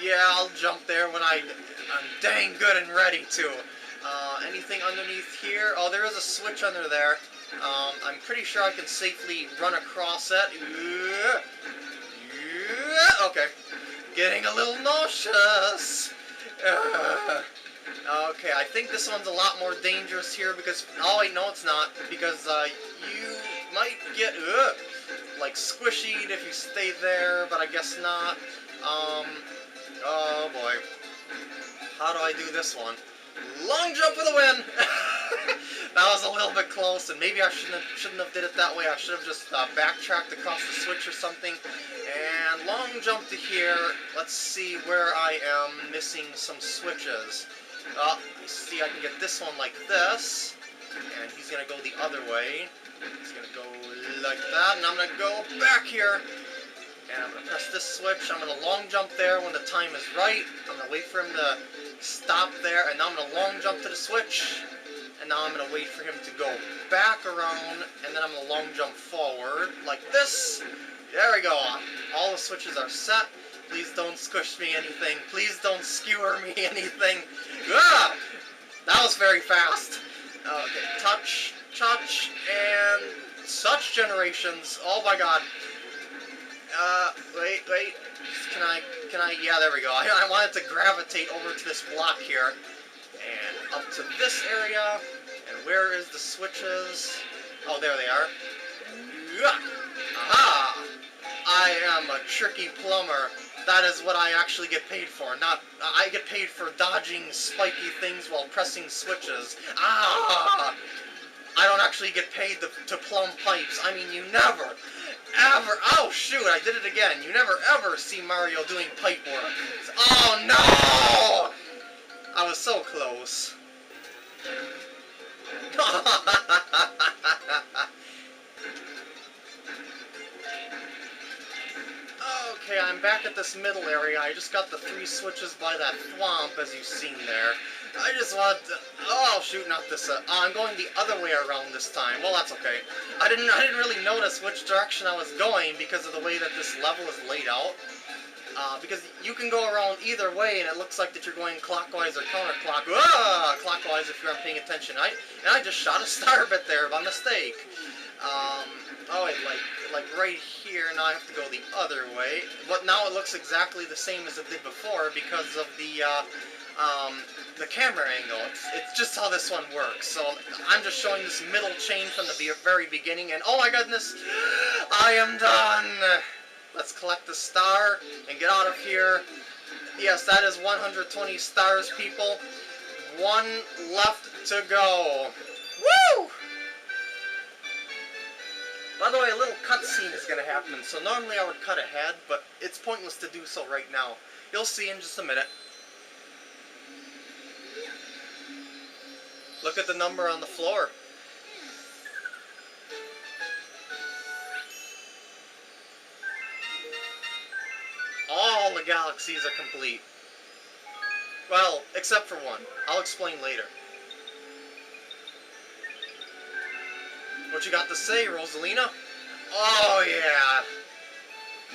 Speaker 1: Yeah, I'll jump there when I'm dang good and ready to. Anything underneath here? Oh, there is a switch under there. I'm pretty sure I can safely run across it. Okay. Getting a little nauseous. Okay, I think this one's a lot more dangerous here because... Oh, wait, no, it's not. Because you might get, like, squishied if you stay there, but I guess not. Oh, boy. How do I do this one? Long jump for the win! That was a little bit close, and maybe I shouldn't have did it that way. I should have just backtracked across the switch or something. And long jump to here. Let's see where I am missing some switches. I see I can get this one like this. And he's going to go the other way. He's going to go like that, and I'm going to go back here. And I'm going to press this switch. I'm going to long jump there when the time is right. I'm going to wait for him to stop there, and now I'm going to long jump to the switch. And now I'm going to wait for him to go back around, and then I'm going to long jump forward, like this. There we go. All the switches are set. Please don't squish me anything. Please don't skewer me anything. Ah! That was very fast. Okay, touch, and such generations. Oh my god. Wait. Can I, yeah, there we go. I wanted to gravitate over to this block here. And up to this area. And where is the switches? Oh, there they are. Aha! I am a tricky plumber. That is what I actually get paid for. I get paid for dodging spiky things while pressing switches. Ah! I don't actually get paid to plumb pipes. I mean, you never, ever... Oh, shoot, I did it again. You never, ever see Mario doing pipe work. Oh, no! I was so close. Okay, I'm back at this middle area. I just got the 3 switches by that thwomp, as you've seen there. I just want to... Oh, shoot, not this... I'm going the other way around this time. Well, that's okay. I didn't really notice which direction I was going because of the way that this level is laid out. Because you can go around either way, and it looks like that you're going clockwise or counterclockwise. Clockwise if you aren't paying attention. And I just shot a star bit there by mistake. Oh, wait, like right here, now I have to go the other way. But now it looks exactly the same as it did before because of the camera angle. It's just how this one works. So I'm just showing this middle chain from the very beginning, and oh my goodness, I am done! Let's collect the star and get out of here. Yes, that is 120 stars, people. 1 left to go. Woo! By the way, a little cutscene is going to happen, so normally I would cut ahead, but it's pointless to do so right now. You'll see in just a minute. Look at the number on the floor. All the galaxies are complete. Well, except for one. I'll explain later. What you got to say, Rosalina? Oh yeah!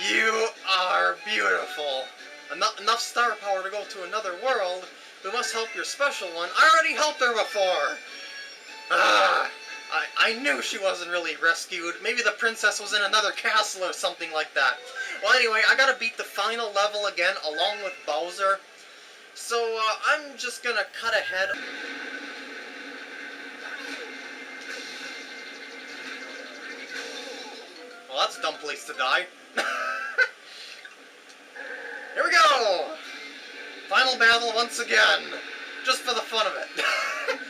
Speaker 1: You are beautiful! Enough star power to go to another world. We must help your special one. I already helped her before! Ah! I knew she wasn't really rescued. Maybe the princess was in another castle or something like that. Well, anyway, I gotta beat the final level again, along with Bowser. So, I'm just gonna cut ahead. Well, that's a dumb place to die. Here we go! Final battle once again. Just for the fun of it.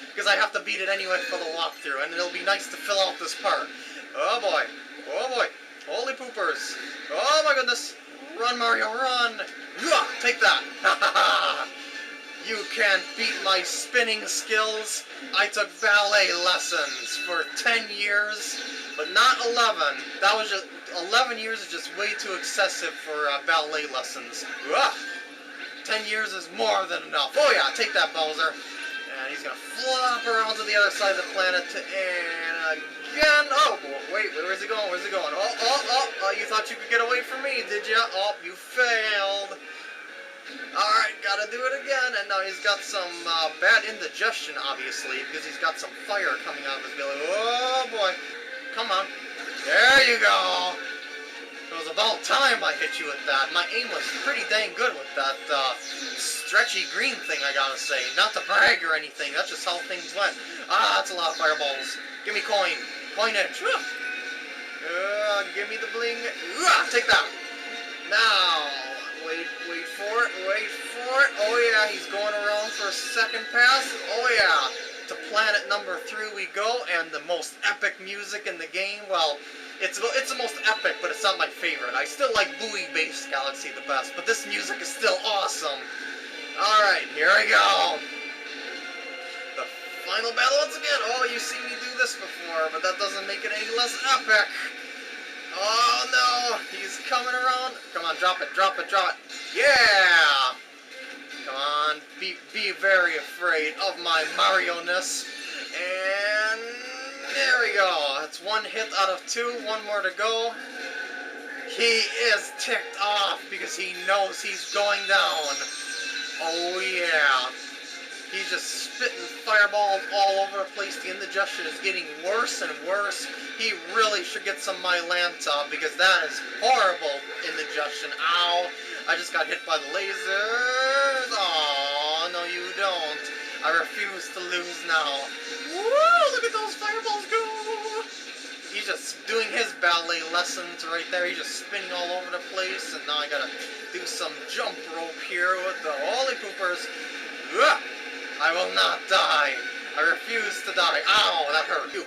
Speaker 1: Because I have to beat it anyway for the walkthrough, and it'll be nice to fill out this part. Oh boy. Oh boy. Holy poopers. Oh my goodness. Run, Mario, run! Take that! You can't beat my spinning skills. I took ballet lessons for 10 years, but not 11. That was just 11 years is just way too excessive for ballet lessons. 10 years is more than enough. Oh yeah, take that, Bowser. And he's gonna flop around to the other side of the planet, and again. Oh, wait, where's he going? Where's he going? Oh, you thought you could get away from me, did ya? Oh, you failed. Alright, gotta do it again. And now he's got some bad indigestion, obviously, because he's got some fire coming out of his belly. Oh boy. Come on. There you go. It was about time I hit you with that. My aim was pretty dang good with that stretchy green thing, I gotta say. Not to brag or anything, that's just how things went. Ah, that's a lot of fireballs. Give me coin. Coinage. Give me the bling. Take that. Now, wait for it, wait for it. Oh yeah, he's going around for a second pass. Oh yeah. To planet number 3 we go, and the most epic music in the game. Well, it's the most epic, but it's not my favorite. I still like Bowie-based Galaxy the best, but this music is still awesome. Alright, here we go. The final battle once again. Oh, you've seen me do this before, but that doesn't make it any less epic. Oh no, he's coming around. Come on, drop it, drop it, drop it. Yeah! Come on, be very afraid of my Mario-ness. And there we go. That's 1 hit out of 2. 1 more to go. He is ticked off because he knows he's going down. Oh yeah. He's just spitting fireballs all over the place. The indigestion is getting worse and worse. He really should get some Mylanta because that is horrible indigestion. Ow. I just got hit by the lasers. Aw, no you don't. I refuse to lose now. Woo! Look at those fireballs go! He's just doing his ballet lessons right there. He's just spinning all over the place. And now I gotta do some jump rope here with the holy poopers. I will not die. I refuse to die. Ow, that hurt. Do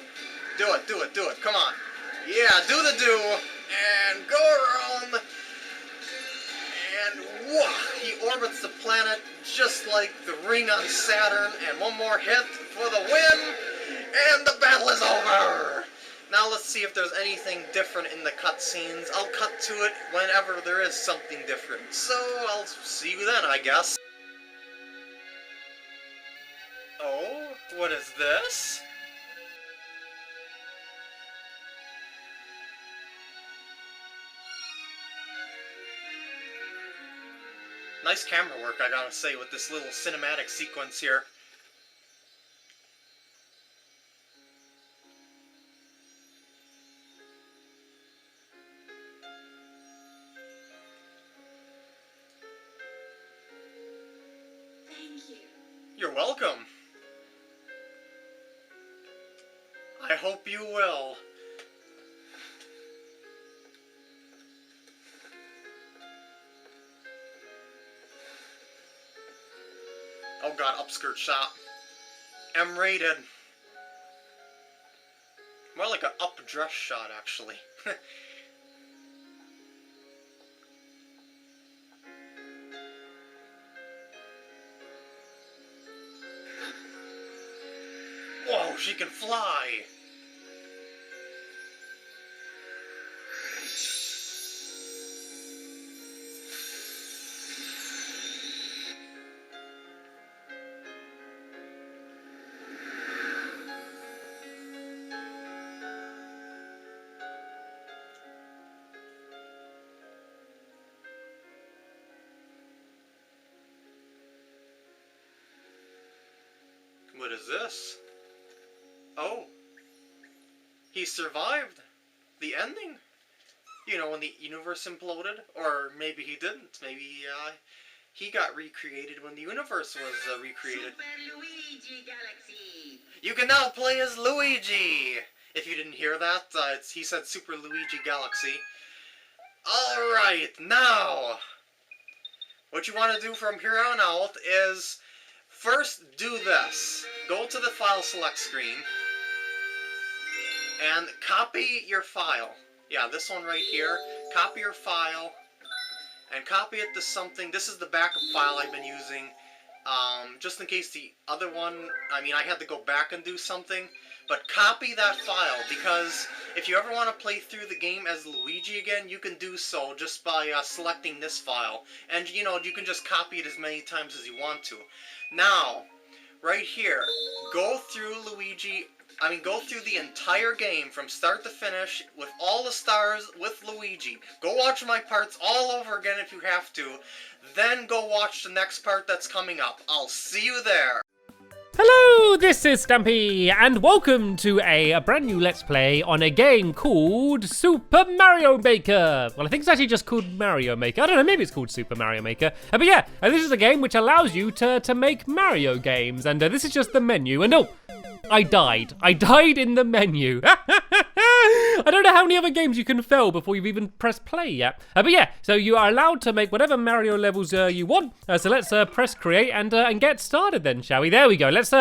Speaker 1: it, do it, do it. Come on. Yeah, do the do. And go around. And he orbits the planet just like the ring on Saturn. And 1 more hit for the win. And the battle is over. Now let's see if there's anything different in the cutscenes. I'll cut to it whenever there is something different. So I'll see you then, I guess. Oh, what is this? Nice camera work, I gotta say, with this little cinematic sequence here.
Speaker 4: Thank you.
Speaker 1: You're welcome. I hope you will. Oh god, upskirt shot. M-rated. More like an up dress shot, actually. Whoa, she can fly! What is this? Oh. He survived the ending. You know, when the universe imploded. Or maybe he didn't. Maybe he got recreated when the universe was recreated.
Speaker 4: Super Luigi Galaxy!
Speaker 1: You can now play as Luigi! If you didn't hear that, he said Super Luigi Galaxy. Alright, now, what you want to do from here on out is first do this. Go to the file select screen and copy your file. Yeah, this one right here. Copy your file and copy it to something. This is the backup file I've been using. Just in case the other one, I mean, I had to go back and do something. But copy that file, because if you ever want to play through the game as Luigi again, you can do so just by selecting this file. And, you know, you can just copy it as many times as you want to. Now, right here, go through go through the entire game from start to finish with all the stars with Luigi. Go watch my parts all over again if you have to. Then go watch the next part that's coming up. I'll see you there.
Speaker 5: Hello, this is Stampy, and welcome to a brand new Let's Play on a game called Super Mario Maker. Well, I think it's actually just called Mario Maker. I don't know, maybe it's called Super Mario Maker. But yeah, this is a game which allows you to make Mario games, and this is just the menu. And oh, I died. I died in the menu. I don't know how many other games you can fail before you've even pressed play yet. But yeah, so you are allowed to make whatever Mario levels you want. So let's press create and get started then, shall we? There we go. Let's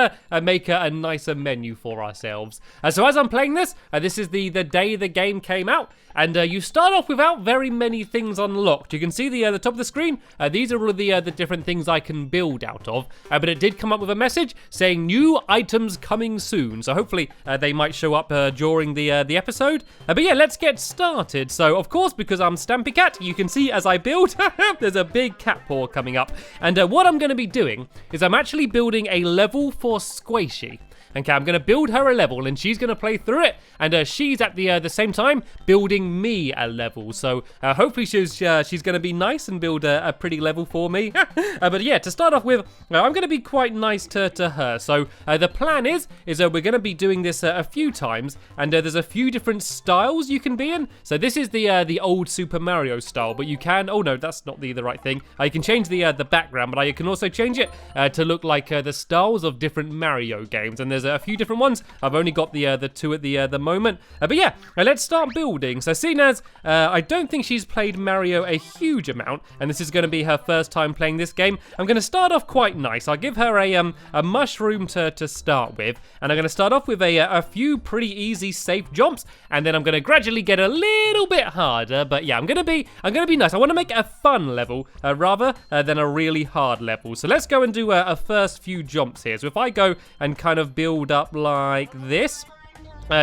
Speaker 5: make a nicer menu for ourselves. So as I'm playing this, this is the day the game came out. And you start off without very many things unlocked. You can see the top of the screen. These are all of the different things I can build out of. But it did come up with a message saying new items coming soon. So hopefully they might show up during the episode. But yeah, let's get started. So of course, because I'm Stampy Cat, you can see as I build, there's a big cat paw coming up. And what I'm going to be doing is I'm actually building a level for Squishy. Okay, I'm going to build her a level and she's going to play through it, and she's at the same time building me a level. So hopefully she's going to be nice and build a pretty level for me. But yeah, to start off with, I'm going to be quite nice to her. So the plan is we're going to be doing this a few times, and there's a few different styles you can be in. So this is the old Super Mario style, but you can, oh no, that's not the right thing. You can change the background, but I can also change it to look like the styles of different Mario games, and there's a few different ones. I've only got the two at the moment. But yeah, let's start building. So seeing as I don't think she's played Mario a huge amount, and this is going to be her first time playing this game, I'm going to start off quite nice. I'll give her a mushroom to start with, and I'm going to start off with a few pretty easy safe jumps, and then I'm going to gradually get a little bit harder. But yeah, I'm going to be nice. I want to make it a fun level rather than a really hard level. So let's go and do a first few jumps here. So if I go and kind of build up like this,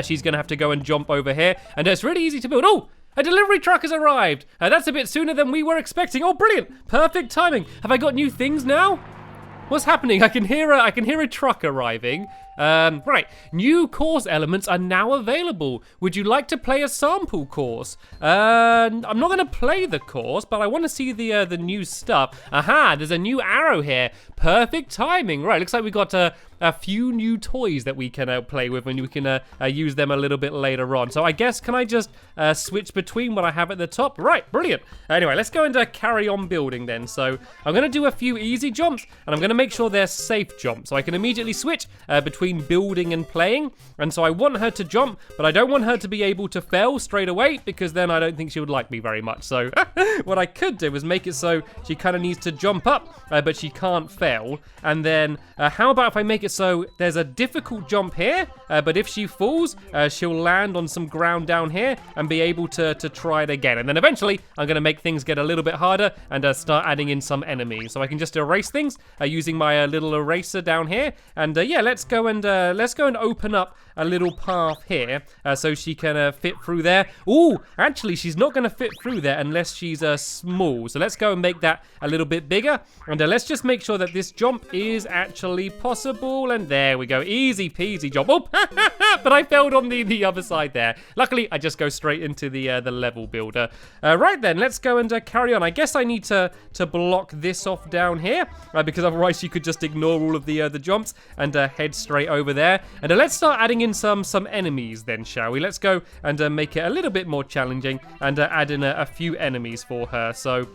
Speaker 5: she's gonna have to go and jump over here, and it's really easy to build. Oh, a delivery truck has arrived. That's a bit sooner than we were expecting. Oh, brilliant, perfect timing. Have I got new things now? What's happening? I can hear a truck arriving. Right, new course elements are now available. Would you like to play a sample course? I'm not going to play the course, but I want to see the new stuff. Aha, there's a new arrow here. Perfect timing. Right, looks like we got a few new toys that we can play with, and we can use them a little bit later on. So I guess, can I just switch between what I have at the top? Right, brilliant. Anyway, let's go and carry on building then. So I'm going to do a few easy jumps, and I'm going to make sure they're safe jumps, so I can immediately switch between between building and playing. And so I want her to jump, but I don't want her to be able to fail straight away, because then I don't think she would like me very much. So what I could do is make it so she kind of needs to jump up, but she can't fail. And then how about if I make it so there's a difficult jump here, but if she falls, she'll land on some ground down here and be able to try it again. And then eventually I'm going to make things get a little bit harder and start adding in some enemies. So I can just erase things using my little eraser down here. And yeah, let's go and open up a little path here so she can fit through there. Ooh, actually she's not going to fit through there unless she's small. So let's go and make that a little bit bigger, and let's just make sure that this jump is actually possible. And there we go, easy peasy jump. Oh, but I failed on the other side there. Luckily I just go straight into the level builder. Right then, let's go and carry on. I guess I need to block this off down here because otherwise you could just ignore all of the jumps and head straight over there. And let's start adding in some enemies then, shall we? Let's go and make it a little bit more challenging and add in a few enemies for her. So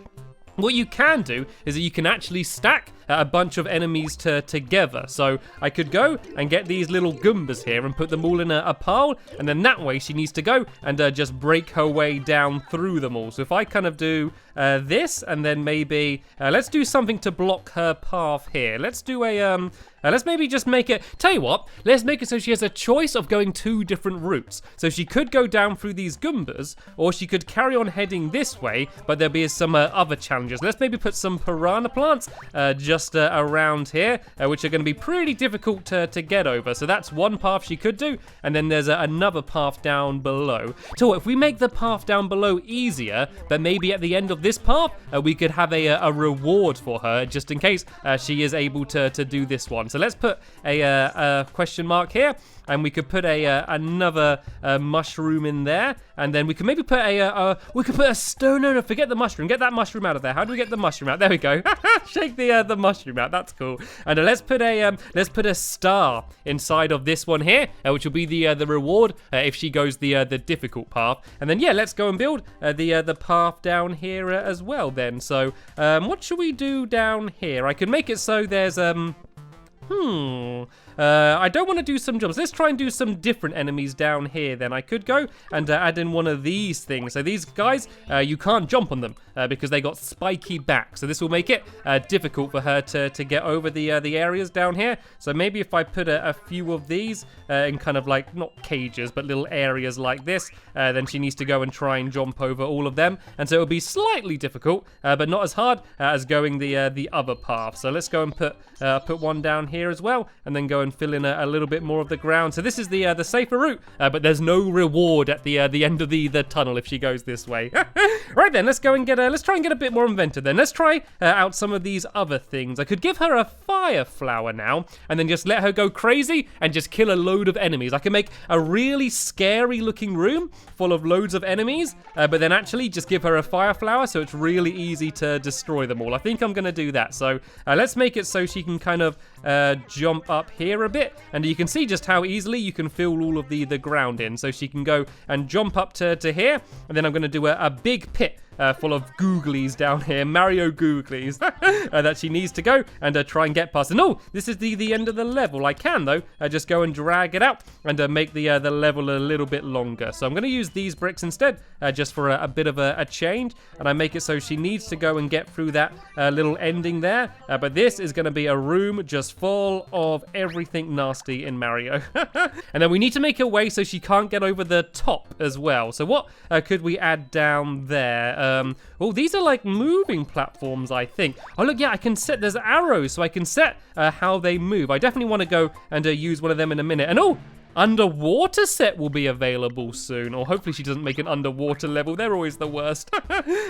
Speaker 5: what you can do is that you can actually stack a bunch of enemies together. So I could go and get these little Goombas here and put them all in a pile, and then that way she needs to go and just break her way down through them all. So if I kind of do this, and then maybe let's do something to block her path here. Let's do a let's maybe just make it, tell you what, let's make it so she has a choice of going 2 different routes. So she could go down through these Goombas, or she could carry on heading this way, but there'll be some other challenges. Let's maybe put some piranha plants just around here, which are going to be pretty difficult to get over. So that's one path she could do, and then there's another path down below. So if we make the path down below easier, but maybe at the end of this path, we could have a reward for her, just in case she is able to do this one. So let's put a question mark here, and we could put another mushroom in there, and then we could maybe put a stone. No, forget the mushroom. Get that mushroom out of there. How do we get the mushroom out? There we go. Shake the mushroom out. That's cool. And let's put a star inside of this one here, which will be the reward if she goes the difficult path. And then yeah, let's go and build the path down here as well. Then so what should we do down here? I could make it so there's I don't want to do some jumps. Let's try and do some different enemies down here then. I could go and add in one of these things. So these guys, you can't jump on them because they got spiky backs. So this will make it difficult for her to get over the areas down here. So maybe if I put a few of these in kind of like, not cages, but little areas like this, then she needs to go and try and jump over all of them. And so it'll be slightly difficult, but not as hard as going the other path. So let's go and put one down here as well, and then go and fill in a little bit more of the ground. So this is the safer route, but there's no reward at the end of the tunnel if she goes this way. Right then, let's go and let's try and get a bit more inventive then. Let's try out some of these other things. I could give her a fire flower now, and then just let her go crazy and just kill a load of enemies. I can make a really scary looking room full of loads of enemies, but then actually just give her a fire flower so it's really easy to destroy them all. I think I'm gonna do that. So let's make it so she can kind of jump up here a bit, and you can see just how easily you can fill all of the ground in. So she can go and jump up to here, and then I'm going to do a big pit full of googlies down here, Mario googlies, that she needs to go and try and get past. And oh, this is the end of the level. I can though just go and drag it out and make the level a little bit longer. So I'm going to use these bricks instead, just for a bit of a change, and I make it so she needs to go and get through that little ending there. But this is going to be a room just full of everything nasty in Mario. And then we need to make a way so she can't get over the top as well. So what could we add down there? Oh, these are like moving platforms, I think. Oh, look, yeah, I can set, there's arrows, so I can set how they move. I definitely want to go and use one of them in a minute. And oh, underwater set will be available soon, or hopefully she doesn't make an underwater level. They're always the worst.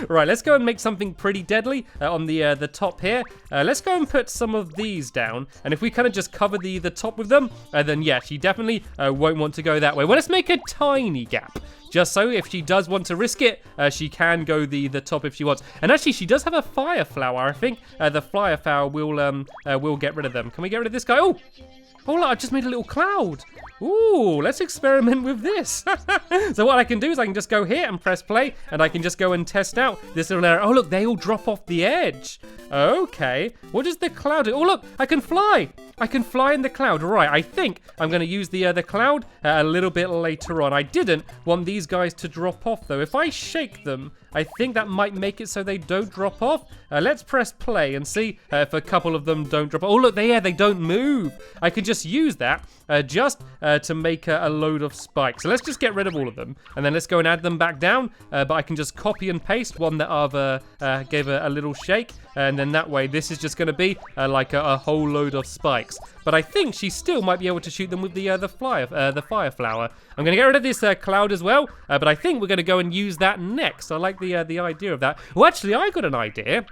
Speaker 5: Right, let's go and make something pretty deadly on the top here. Let's go and put some of these down, and if we kind of just cover the top with them, then yeah, she definitely won't want to go that way. Well, let's make a tiny gap just so if she does want to risk it, she can go the top if she wants. And actually, she does have a fire flower. I think the fire flower will get rid of them. Can we get rid of this guy? Oh, look, I just made a little cloud. Ooh, let's experiment with this. So what I can do is I can just go here and press play, and I can just go and test out this little area. Oh, look, they all drop off the edge. Okay, what does the cloud do? Oh, look, I can fly. I can fly in the cloud. Right, I think I'm going to use the cloud a little bit later on. I didn't want these guys to drop off, though. If I shake them, I think that might make it so they don't drop off. Let's press play and see if a couple of them don't drop off. Oh, look, they don't move. I can just use that just to make a load of spikes. So let's just get rid of all of them, and then let's go and add them back down. But I can just copy and paste one that I've gave a little shake, and then that way this is just going to be like a whole load of spikes. But I think she still might be able to shoot them with the fire flower. I'm going to get rid of this cloud as well, but I think we're going to go and use that next. I like the idea of that. Well, actually, I got an idea.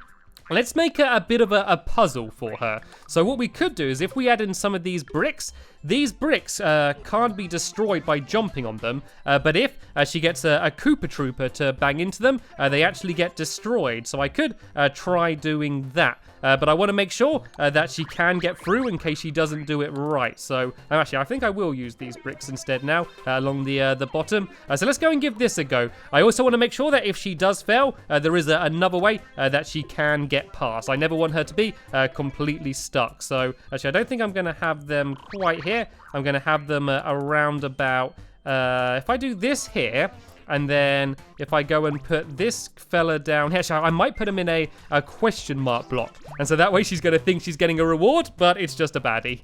Speaker 5: Let's make a bit of a puzzle for her. So what we could do is if we add in some of these bricks can't be destroyed by jumping on them, but if she gets a Koopa Trooper to bang into them, they actually get destroyed. So I could try doing that. But I want to make sure that she can get through in case she doesn't do it right. So actually, I think I will use these bricks instead now along the bottom. So let's go and give this a go. I also want to make sure that if she does fail, there is another way that she can get past. I never want her to be completely stuck. So actually, I don't think I'm going to have them quite here. I'm going to have them around about, if I do this here, and then if I go and put this fella down here, I might put him in a question mark block. And so that way she's going to think she's getting a reward, but it's just a baddie.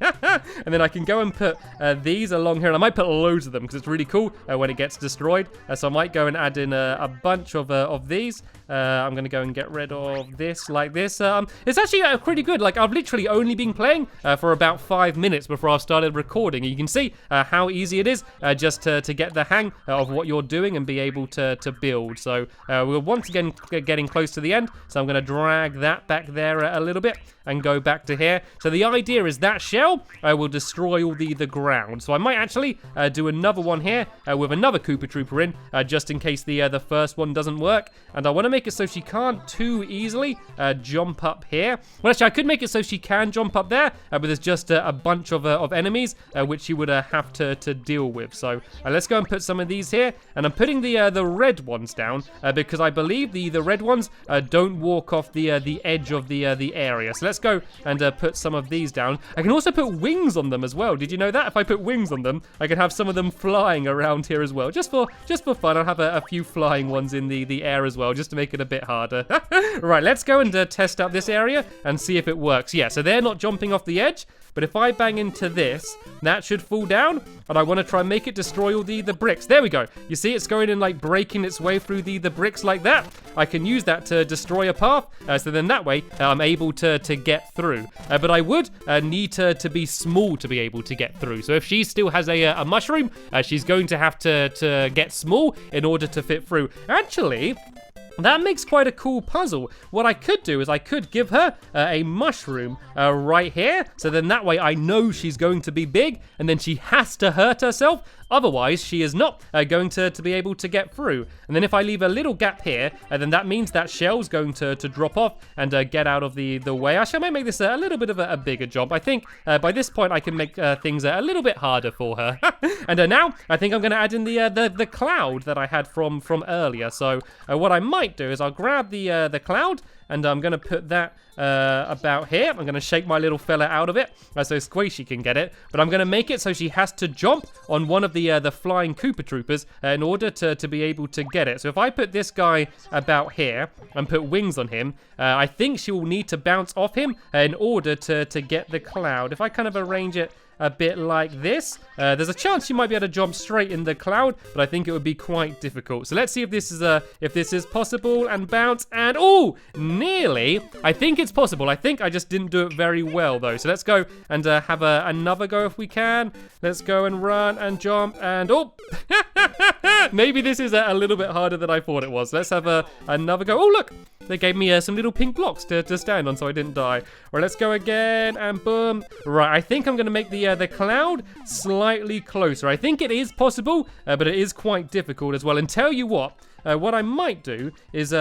Speaker 5: And then I can go and put these along here. And I might put loads of them because it's really cool when it gets destroyed. So I might go and add in a bunch of these. I'm going to go and get rid of this like this. It's actually pretty good. Like, I've literally only been playing for about 5 minutes before I've started recording. You can see how easy it is just to get the hang of what you're doing and be able to build. So we're once again getting close to the end. So I'm going to drag that back there a little bit and go back to here. So the idea is that shell will destroy all the ground. So I might actually do another one here with another Koopa Trooper in, just in case the first one doesn't work. And I want to make it so she can't too easily jump up here. Well, actually, I could make it so she can jump up there, but there's just a bunch of enemies which she would have to deal with. So let's go and put some of these here. And I'm putting the red ones down because I believe the red ones don't walk off the edge of the area. So let's go and put some of these down. I can also put wings on them as well. Did you know that? If I put wings on them, I can have some of them flying around here as well. Just for fun, I'll have a few flying ones in the air as well, just to make it a bit harder. Right, let's go and test out this area and see if it works. Yeah, so they're not jumping off the edge. But if I bang into this, that should fall down. And I want to try and make it destroy all the bricks. There we go. You see it's going and like breaking its way through the bricks like that. I can use that to destroy a path. So then that way I'm able to get through. But I would need her to be small to be able to get through. So if she still has a mushroom, she's going to have to get small in order to fit through. Actually, that makes quite a cool puzzle. What I could do is I could give her a mushroom right here. So then that way I know she's going to be big and then she has to hurt herself. Otherwise, she is not going to be able to get through. And then if I leave a little gap here, then that means that shell's going to drop off and get out of the way. Actually, I might make this a little bit of a bigger job. I think by this point, I can make things a little bit harder for her. And now, I think I'm going to add in the cloud that I had from earlier. So what I might do is I'll grab the cloud, and I'm going to put that about here. I'm going to shake my little fella out of it so Squishy can get it. But I'm going to make it so she has to jump on one of the flying Koopa Troopers in order to be able to get it. So if I put this guy about here and put wings on him, I think she will need to bounce off him in order to get the cloud. If I kind of arrange it a bit like this, there's a chance you might be able to jump straight in the cloud, but I think it would be quite difficult. So let's see if this is possible, and bounce, and oh, nearly. I think it's possible. I think I just didn't do it very well though. So let's go and have another go if we can. Let's go and run and jump, and oh, maybe this is a little bit harder than I thought it was. Let's have another go. Oh look, they gave me some little pink blocks to stand on so I didn't die. Right, let's go again, and boom. Right, I think I'm going to make the cloud slightly closer. I think it is possible, but it is quite difficult as well. And tell you what I might do is...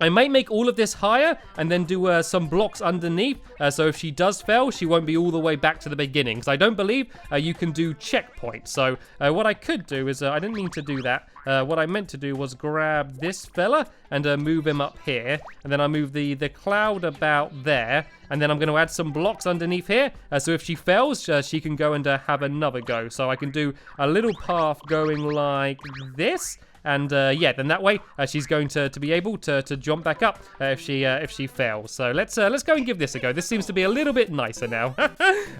Speaker 5: I might make all of this higher and then do some blocks underneath. So if she does fail, she won't be all the way back to the beginning. Because I don't believe you can do checkpoints. So what I could do is, I didn't mean to do that. What I meant to do was grab this fella and move him up here. And then I move the cloud about there. And then I'm going to add some blocks underneath here. So if she fails, she can go and have another go. So I can do a little path going like this. And yeah, then that way she's going to be able to jump back up if she fails. So let's go and give this a go. This seems to be a little bit nicer now.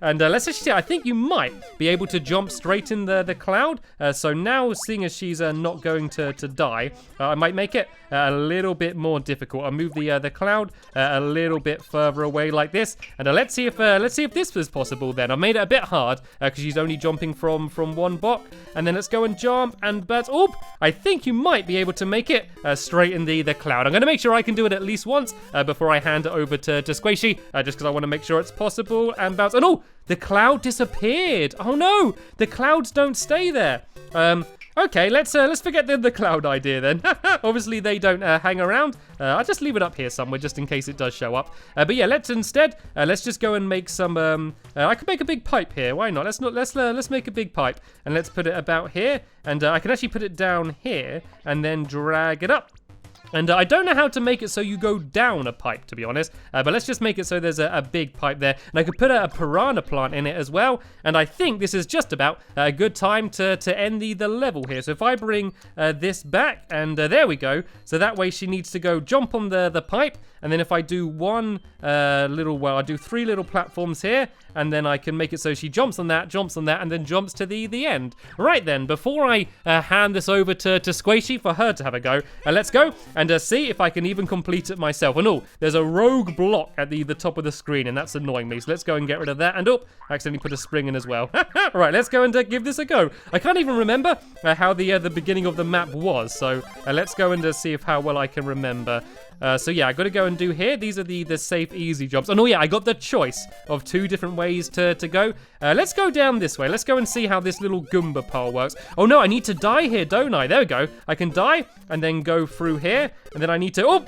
Speaker 5: And let's actually see. I think you might be able to jump straight in the cloud. So now, seeing as she's not going to die, I might make it a little bit more difficult. I'll move the cloud a little bit further away like this. And let's see if this was possible. Then I made it a bit hard because she's only jumping from one block. And then let's go and jump. And but I think you might be able to make it straight in the cloud. I'm going to make sure I can do it at least once before I hand it over to Squishy, just because I want to make sure it's possible. And bounce. And oh, the cloud disappeared. Oh no, the clouds don't stay there. Okay, let's forget the cloud idea then. Obviously they don't hang around. I'll just leave it up here somewhere just in case it does show up. But yeah, let's just go and make some. I could make a big pipe here. Why not? Let's make a big pipe and let's put it about here. And I can actually put it down here and then drag it up. And I don't know how to make it so you go down a pipe, to be honest. But let's just make it so there's a big pipe there. And I could put a piranha plant in it as well. And I think this is just about a good time to end the level here. So if I bring this back, and there we go. So that way she needs to go jump on the pipe. And then if I do I'll do 3 little platforms here. And then I can make it so she jumps on that, and then jumps to the end. Right then, before I hand this over to Squishy for her to have a go, let's go and see if I can even complete it myself. And oh, there's a rogue block at the top of the screen, and that's annoying me. So let's go and get rid of that. And I accidentally put a spring in as well. Right, let's go and give this a go. I can't even remember how the beginning of the map was. So let's go and see how well I can remember. So yeah, I got to go and do here. These are the safe, easy jumps. And oh yeah, I got the choice of 2 different ways to go. Let's go down this way. Let's go and see how this little Goomba pole works. Oh no, I need to die here, don't I? There we go. I can die and then go through here. And then I need to... Oh!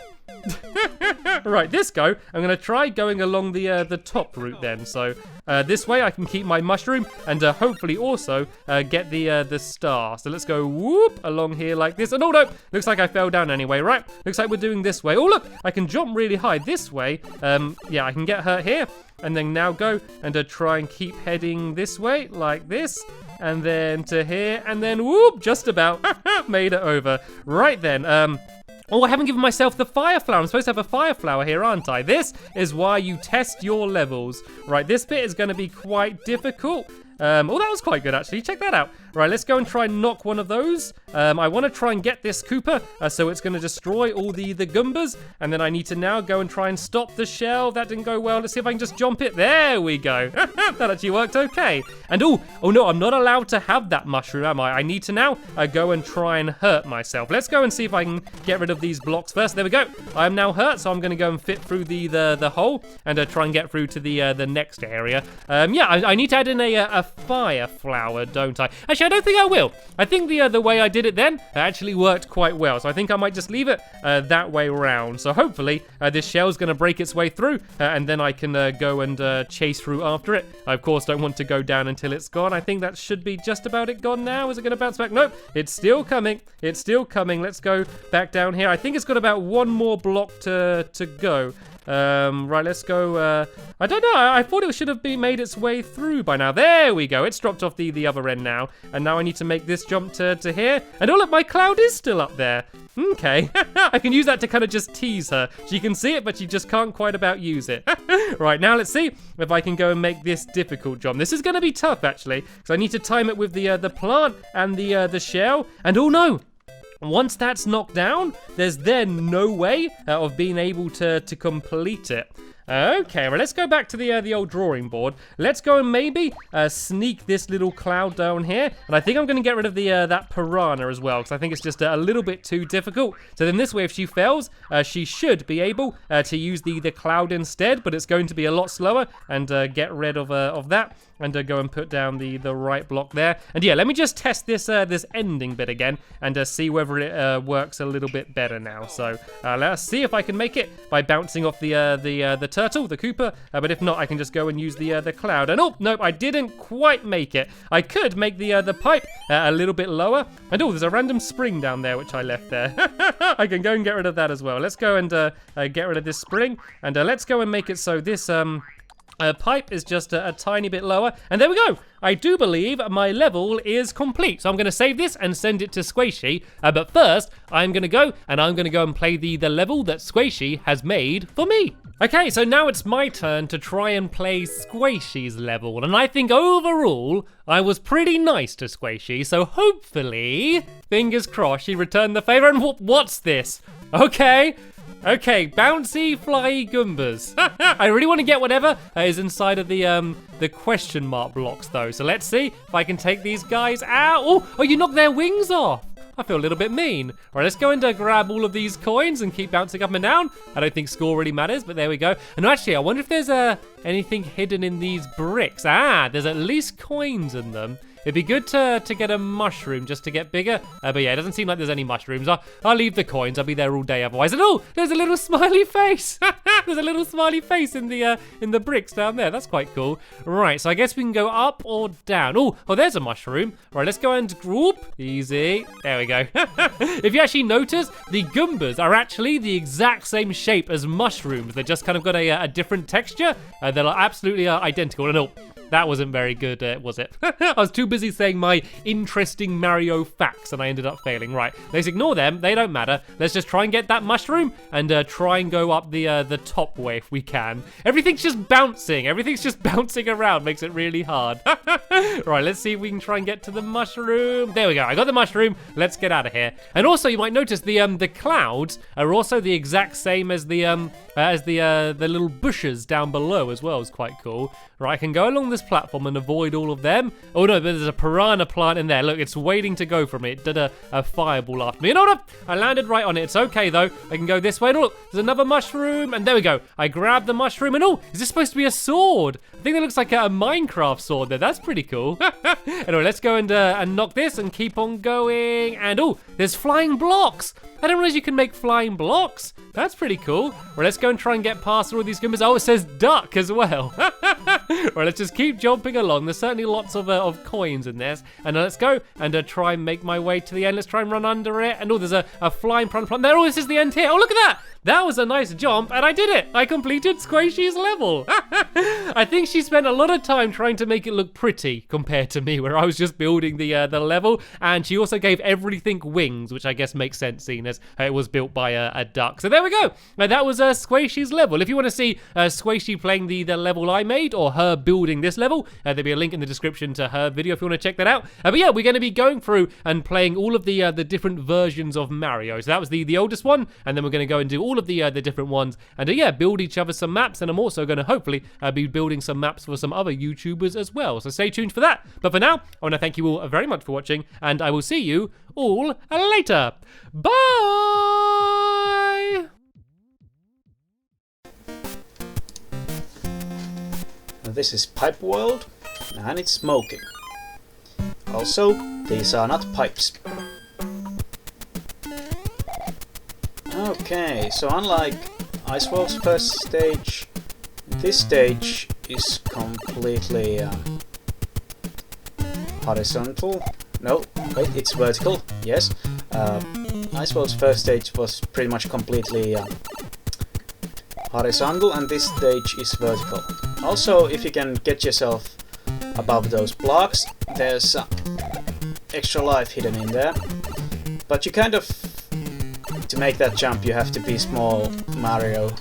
Speaker 5: Right, this go. I'm going to try going along the top route then. So this way I can keep my mushroom and hopefully also get the star. So let's go whoop along here like this. And oh no, looks like I fell down anyway, right? Looks like we're doing this way. Oh look, I can jump really high this way. Yeah, I can get her here. And then now go and try and keep heading this way like this. And then to here. And then whoop, just about made it over. Right then, oh, I haven't given myself the fire flower. I'm supposed to have a fire flower here, aren't I? This is why you test your levels. Right, this bit is going to be quite difficult. Oh, that was quite good, actually. Check that out. Right, let's go and try and knock one of those. I want to try and get this Koopa, so it's going to destroy all the Goombas. And then I need to now go and try and stop the shell. That didn't go well. Let's see if I can just jump it. There we go. That actually worked okay. And oh no, I'm not allowed to have that mushroom, am I? I need to now go and try and hurt myself. Let's go and see if I can get rid of these blocks first. There we go. I am now hurt, so I'm going to go and fit through the hole and try and get through to the next area. Yeah, I need to add in a fire flower, don't I? Actually, I don't think I will. I think the way I did it then actually worked quite well. So I think I might just leave it that way around. So hopefully this shell's going to break its way through and then I can go and chase through after it. I, of course, don't want to go down until it's gone. I think that should be just about it gone now. Is it going to bounce back? Nope. It's still coming. It's still coming. Let's go back down here. I think it's got about 1 more block to go. Right, let's go. I don't know. I thought it should have made its way through by now. There we go. It's dropped off the other end now. And now I need to make this jump to here. And oh, look, my cloud is still up there. Okay. I can use that to kind of just tease her. She can see it, but she just can't quite about use it. Right, now let's see if I can go and make this difficult jump. This is going to be tough, actually, because I need to time it with the plant and the shell. And oh no! Once that's knocked down, there's then no way of being able to complete it. Okay, well, let's go back to the old drawing board. Let's go and maybe sneak this little cloud down here. And I think I'm going to get rid of the that piranha as well, because I think it's just a little bit too difficult. So then this way, if she fails, she should be able to use the cloud instead, but it's going to be a lot slower. And get rid of that. And go and put down the right block there. And yeah, let me just test this this ending bit again and see whether it works a little bit better now. So let's see if I can make it by bouncing off the turtle, the Koopa. But if not, I can just go and use the cloud. And oh, nope, I didn't quite make it. I could make the pipe a little bit lower. And oh, there's a random spring down there which I left there. I can go and get rid of that as well. Let's go and get rid of this spring. And let's go and make it so this pipe is just a tiny bit lower. And there we go. I do believe my level is complete. So I'm going to save this and send it to Squishy. But first, I'm going to go and play the level that Squishy has made for me. Okay, so now it's my turn to try and play Squishy's level. And I think overall, I was pretty nice to Squishy. So hopefully, fingers crossed, she returned the favor. And what's this? Okay, bouncy flyy Goombas. I really want to get whatever is inside of the question mark blocks though. So let's see if I can take these guys out. Oh, you knocked their wings off. I feel a little bit mean. All right, let's go and grab all of these coins and keep bouncing up and down. I don't think score really matters, but there we go. And actually, I wonder if there's anything hidden in these bricks. There's at least coins in them. It'd be good to get a mushroom just to get bigger. But yeah, it doesn't seem like there's any mushrooms. I'll leave the coins. I'll be there all day otherwise. And oh, there's a little smiley face. There's a little smiley face in the bricks down there. That's quite cool. Right, so I guess we can go up or down. Oh, there's a mushroom. Right, let's go and group. Easy. There we go. If you actually notice, the Goombas are actually the exact same shape as mushrooms. They just kind of got a different texture. They're absolutely identical. And oh, that wasn't very good, was it? I was too busy saying my interesting Mario facts and I ended up failing. Right, let's ignore them. They don't matter. Let's just try and get that mushroom and try and go up the top way if we can. Everything's just bouncing. Everything's just bouncing around. Makes it really hard. Right, let's see if we can try and get to the mushroom. There we go. I got the mushroom. Let's get out of here. And also, you might notice the clouds are also the exact same as the little bushes down below as well. Is quite cool. Right, I can go along this platform and avoid all of them. Oh no, there's a piranha plant in there. Look, it's waiting to go for me. It did a fireball after me. And no, I landed right on it. It's okay though. I can go this way. And look, there's another mushroom. And there we go. I grabbed the mushroom. And oh, is this supposed to be a sword? I think it looks like a Minecraft sword there. That's pretty cool. Anyway, let's go and knock this and keep on going. And oh, there's flying blocks. I didn't realize you can make flying blocks. That's pretty cool. Well, let's go and try and get past all these Goombas. Oh, it says duck as well. Right, let's just keep jumping along. There's certainly lots of coins in this. And let's go and try and make my way to the end. Let's try and run under it. And oh, there's a flying plant there. Oh, this is the end here. Oh, look at that. That was a nice jump, and I did it. I completed Squishy's level. I think she spent a lot of time trying to make it look pretty compared to me, where I was just building the level. And she also gave everything wings, which I guess makes sense, seeing as it was built by a duck. So there we go. That was Squishy's level. If you want to see Squishy playing the level I made, or her building this level, there'll be a link in the description to her video if you want to check that out. But yeah, we're going to be going through and playing all of the different versions of Mario. So that was the oldest one, and then we're going to go and do all of the different ones, and yeah, build each other some maps. And I'm also going to hopefully be building some maps for some other YouTubers as well. So stay tuned for that. But for now, I want to thank you all very much for watching, and I will see you all later. Bye!
Speaker 6: This is Pipe World, and it's smoking. Also, these are not pipes. Okay, so unlike Ice World's first stage, this stage is completely horizontal. No, wait, it's vertical, yes. Ice World's first stage was pretty much completely horizontal, and this stage is vertical. Also, if you can get yourself above those blocks, there's extra life hidden in there. But you kind of, to make that jump, you have to be small Mario.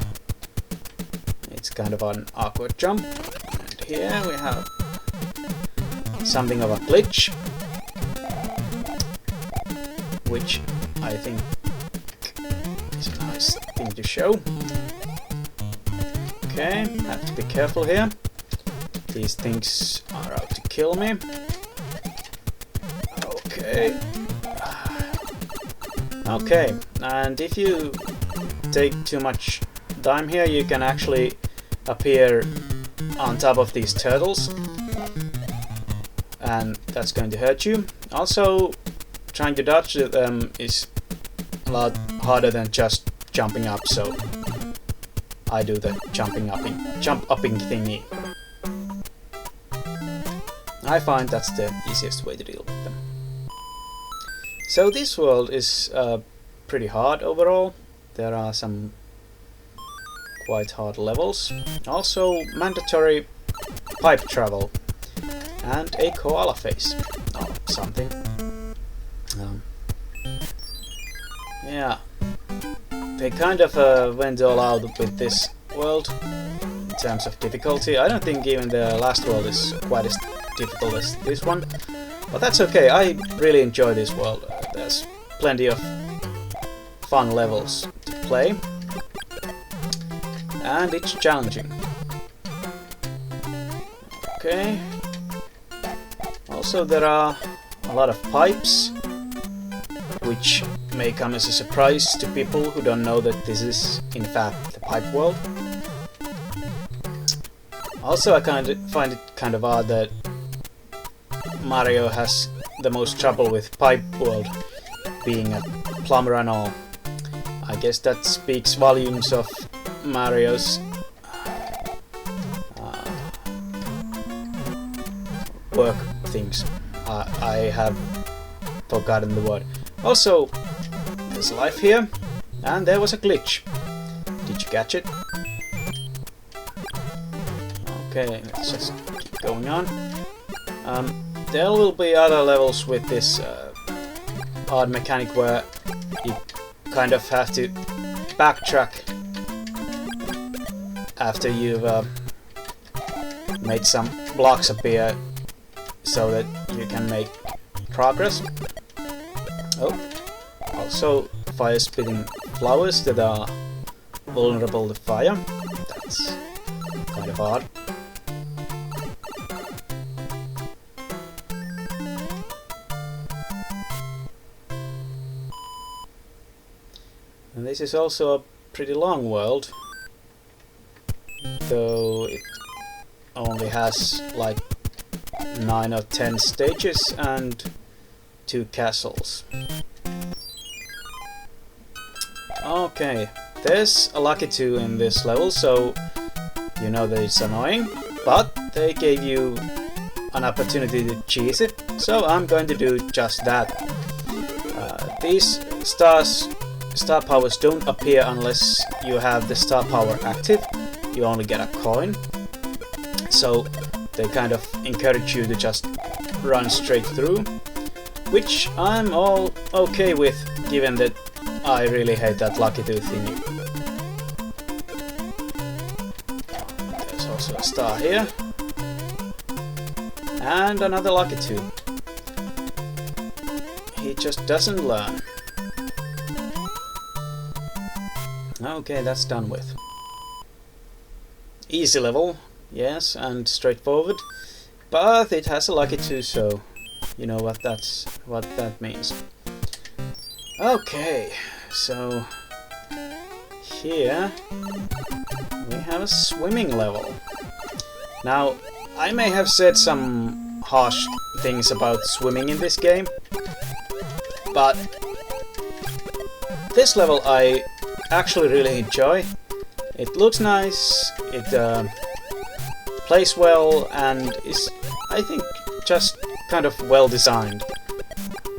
Speaker 6: It's kind of an awkward jump. And here we have something of a glitch, which I think is a nice thing to show. Okay, have to be careful here. These things are out to kill me. Okay. Okay, and if you take too much time here, you can actually appear on top of these turtles. And that's going to hurt you. Also, trying to dodge them is a lot harder than just jumping up, so I do the jump upping thingy. I find that's the easiest way to deal with them. So this world is pretty hard overall. There are some quite hard levels. Also mandatory pipe travel and a koala face or something. Yeah, they kind of went all out with this world in terms of difficulty. I don't think even the last world is quite as difficult as this one, but that's okay. I really enjoy this world. There's plenty of fun levels to play, and it's challenging. Okay. Also, there are a lot of pipes, which may come as a surprise to people who don't know that this is in fact the pipe world. Also, I find it kind of odd that Mario has the most trouble with pipe world, being a plumber and all. I guess that speaks volumes of Mario's work things. I have forgotten the word. Also, there's life here, and there was a glitch. Did you catch it? Okay, let's just keep going on. There will be other levels with this odd mechanic where you kind of have to backtrack after you've made some blocks appear so that you can make progress. Oh, also fire-spitting flowers that are vulnerable to fire. That's kind of odd. And this is also a pretty long world, though it only has like 9 or 10 stages and 2 castles. Okay, there's a Lucky 2 in this level, so you know that it's annoying, but they gave you an opportunity to cheese it, so I'm going to do just that. These star powers don't appear unless you have the star power active. You only get a coin, so they kind of encourage you to just run straight through, which I'm all okay with, given that I really hate that Lucky 2 thingy. There's also a star here, and another Lucky 2. He just doesn't learn. Okay, that's done with. Easy level, yes, and straightforward, but it has a Lucky 2, so you know what that means. Okay, so here we have a swimming level. Now, I may have said some harsh things about swimming in this game, but this level I actually really enjoy. It looks nice, it plays well, and is, I think, just kind of well designed.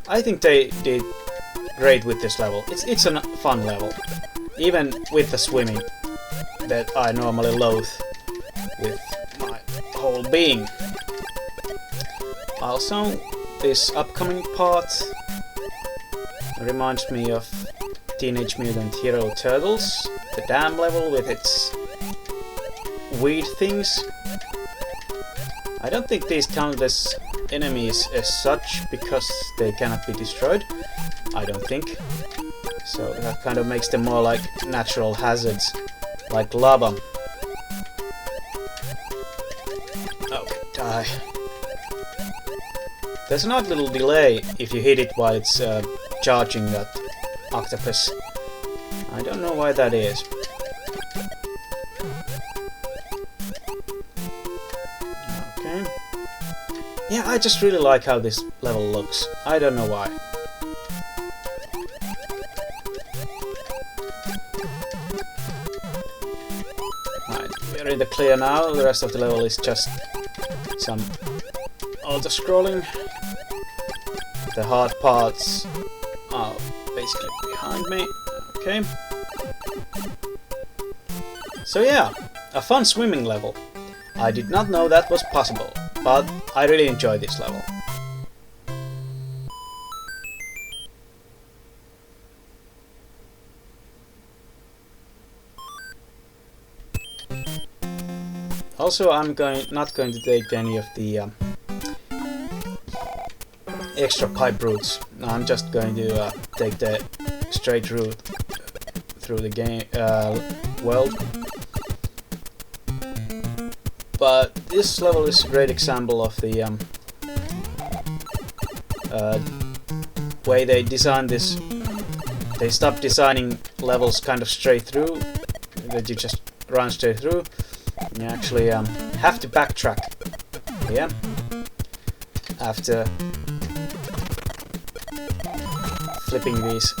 Speaker 6: I think they did great with this level. It's a fun level, even with the swimming that I normally loathe with my whole being. Also, this upcoming part reminds me of Teenage Mutant Hero Turtles, the dam level with its weed things. I don't think these count as enemies as such, because they cannot be destroyed. I don't think. So that kind of makes them more like natural hazards, like lava. die. There's an odd little delay if you hit it while it's charging that octopus. I don't know why that is. Okay. Yeah, I just really like how this level looks. I don't know why. Right, we're in the clear now. The rest of the level is just some auto-scrolling. The hard parts are basically behind me. Okay. So yeah, a fun swimming level. I did not know that was possible, but I really enjoy this level. Also, I'm not going to take any of the extra pipe routes. I'm just going to take the straight route through the game world. But this level is a great example of the way they designed this. They stopped designing levels kind of straight through, that you just run straight through. You actually have to backtrack here after flipping these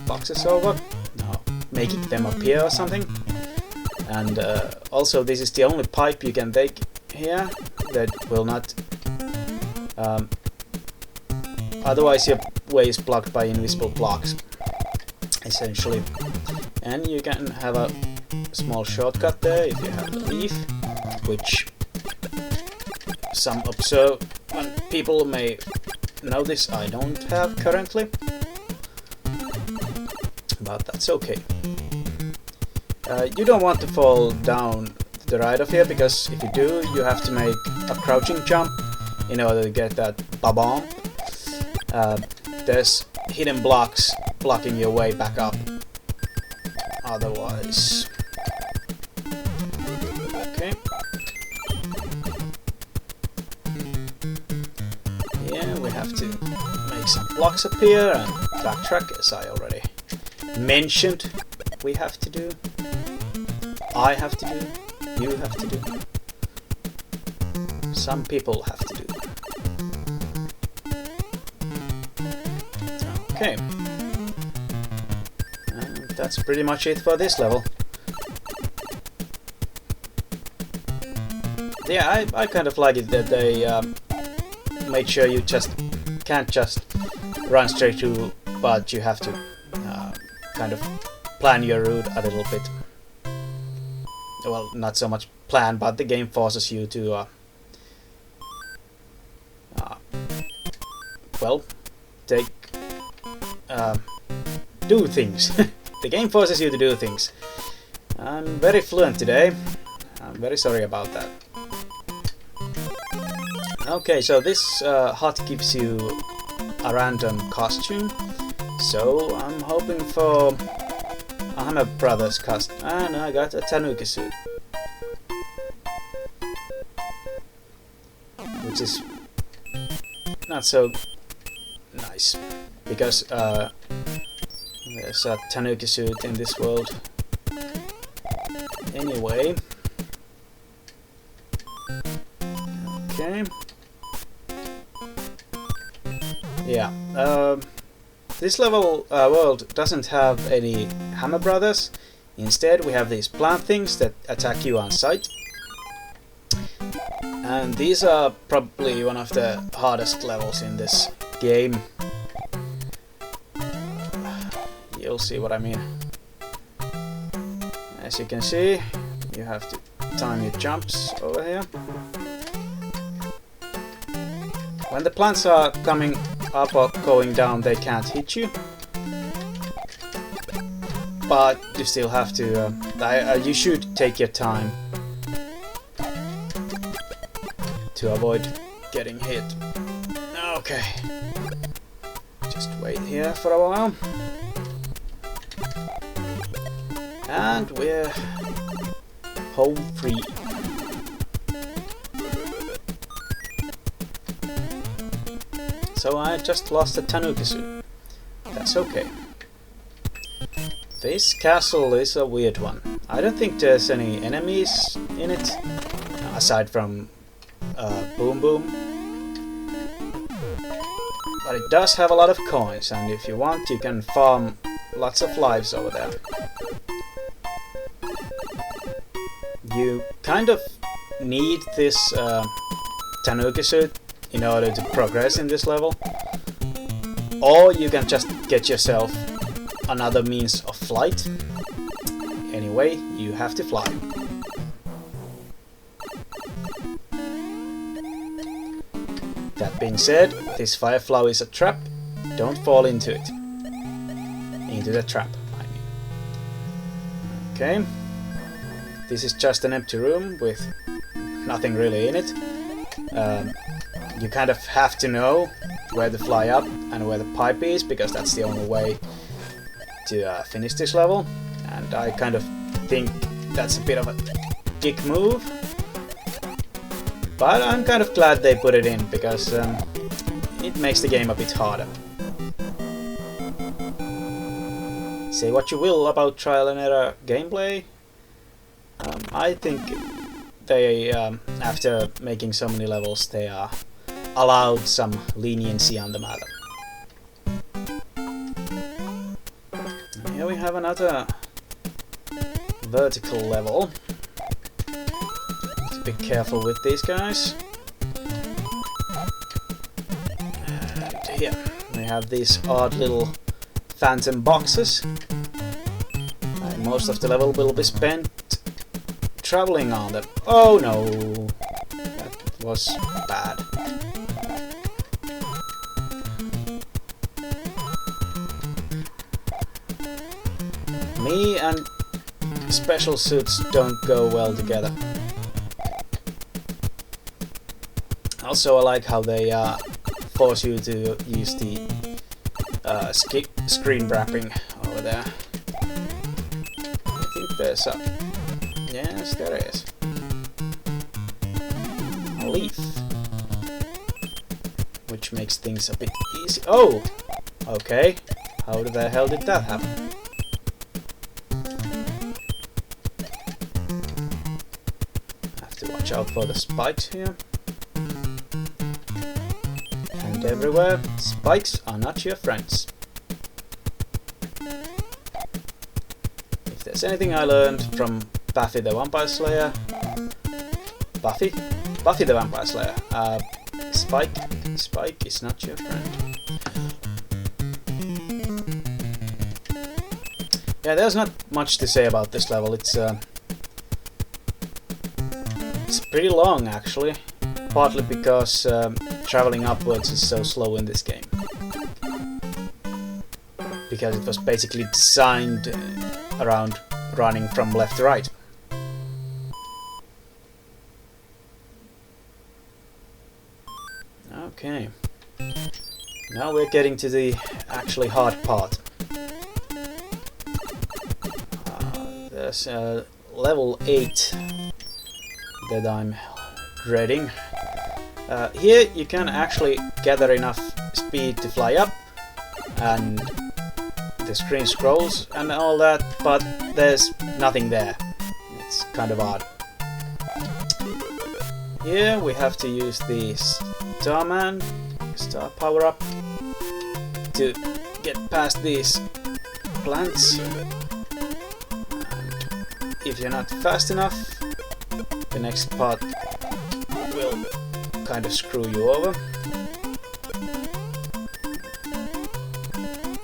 Speaker 6: boxes over, no, making them appear or something. And also, this is the only pipe you can take here that will not. Otherwise, your way is blocked by invisible blocks, essentially. And you can have a small shortcut there if you have a leaf, which some observant people may notice I don't have currently, but that's okay. You don't want to fall down to the right of here, because if you do, you have to make a crouching jump in order to get that ba-bomb. There's hidden blocks blocking your way back up. Otherwise... Okay. Yeah, we have to make some blocks appear and backtrack, as I already mentioned we have to do. I have to do. You have to do. Some people have to do. Okay. And that's pretty much it for this level. Yeah, I kind of like it that they made sure you just can't just run straight through, but you have to kind of plan your route a little bit. Well, not so much plan, but the game forces you to well, do things. The game forces you to do things. I'm very fluent today. I'm very sorry about that. Okay, so this hut gives you a random costume. So I'm hoping for a Hammer Brothers costume, and I got a Tanuki suit, which is not so nice, because there's a Tanuki suit in this world. Anyway, okay, yeah. This level world doesn't have any Hammer Brothers. Instead, we have these plant things that attack you on sight. And these are probably one of the hardest levels in this game. You'll see what I mean. As you can see, you have to time your jumps over here. When the plants are coming up or going down, they can't hit you, but you still have to you should take your time to avoid getting hit. Okay, just wait here for a while, and we're home free. So I just lost a Tanuki suit. That's okay. This castle is a weird one. I don't think there's any enemies in it, aside from Boom Boom. But it does have a lot of coins, and if you want, you can farm lots of lives over there. You kind of need this Tanuki suit in order to progress in this level, or you can just get yourself another means of flight. Anyway, you have to fly. That being said, this fire flower is a trap. Don't fall into it. Into the trap, I mean. Okay. This is just an empty room with nothing really in it. You kind of have to know where to fly up and where the pipe is, because that's the only way to finish this level. And I kind of think that's a bit of a dick move. But I'm kind of glad they put it in, because it makes the game a bit harder. Say what you will about trial and error gameplay. I think they, after making so many levels, they are allowed some leniency on the matter. Here we have another vertical level. Be careful with these guys. And here we have these odd little phantom boxes. And most of the level will be spent traveling on them. Oh no! That was bad. Me and special suits don't go well together. Also, I like how they force you to use the screen wrapping over there. I think there's a... Yes, there is. A leaf. Which makes things a bit easy. Oh! Okay. How the hell did that happen? Have to watch out for the spikes here. Everywhere, spikes are not your friends. If there's anything I learned from Buffy the Vampire Slayer... Buffy the Vampire Slayer. Spike is not your friend. Yeah, there's not much to say about this level. It's pretty long, actually. Partly because traveling upwards is so slow in this game. Because it was basically designed around running from left to right. Okay. Now we're getting to the actually hard part. There's level 8 that I'm dreading. Here you can actually gather enough speed to fly up, and the screen scrolls and all that, but there's nothing there. It's kind of odd. Here we have to use the star power-up to get past these plants. And if you're not fast enough, the next part will kind of screw you over.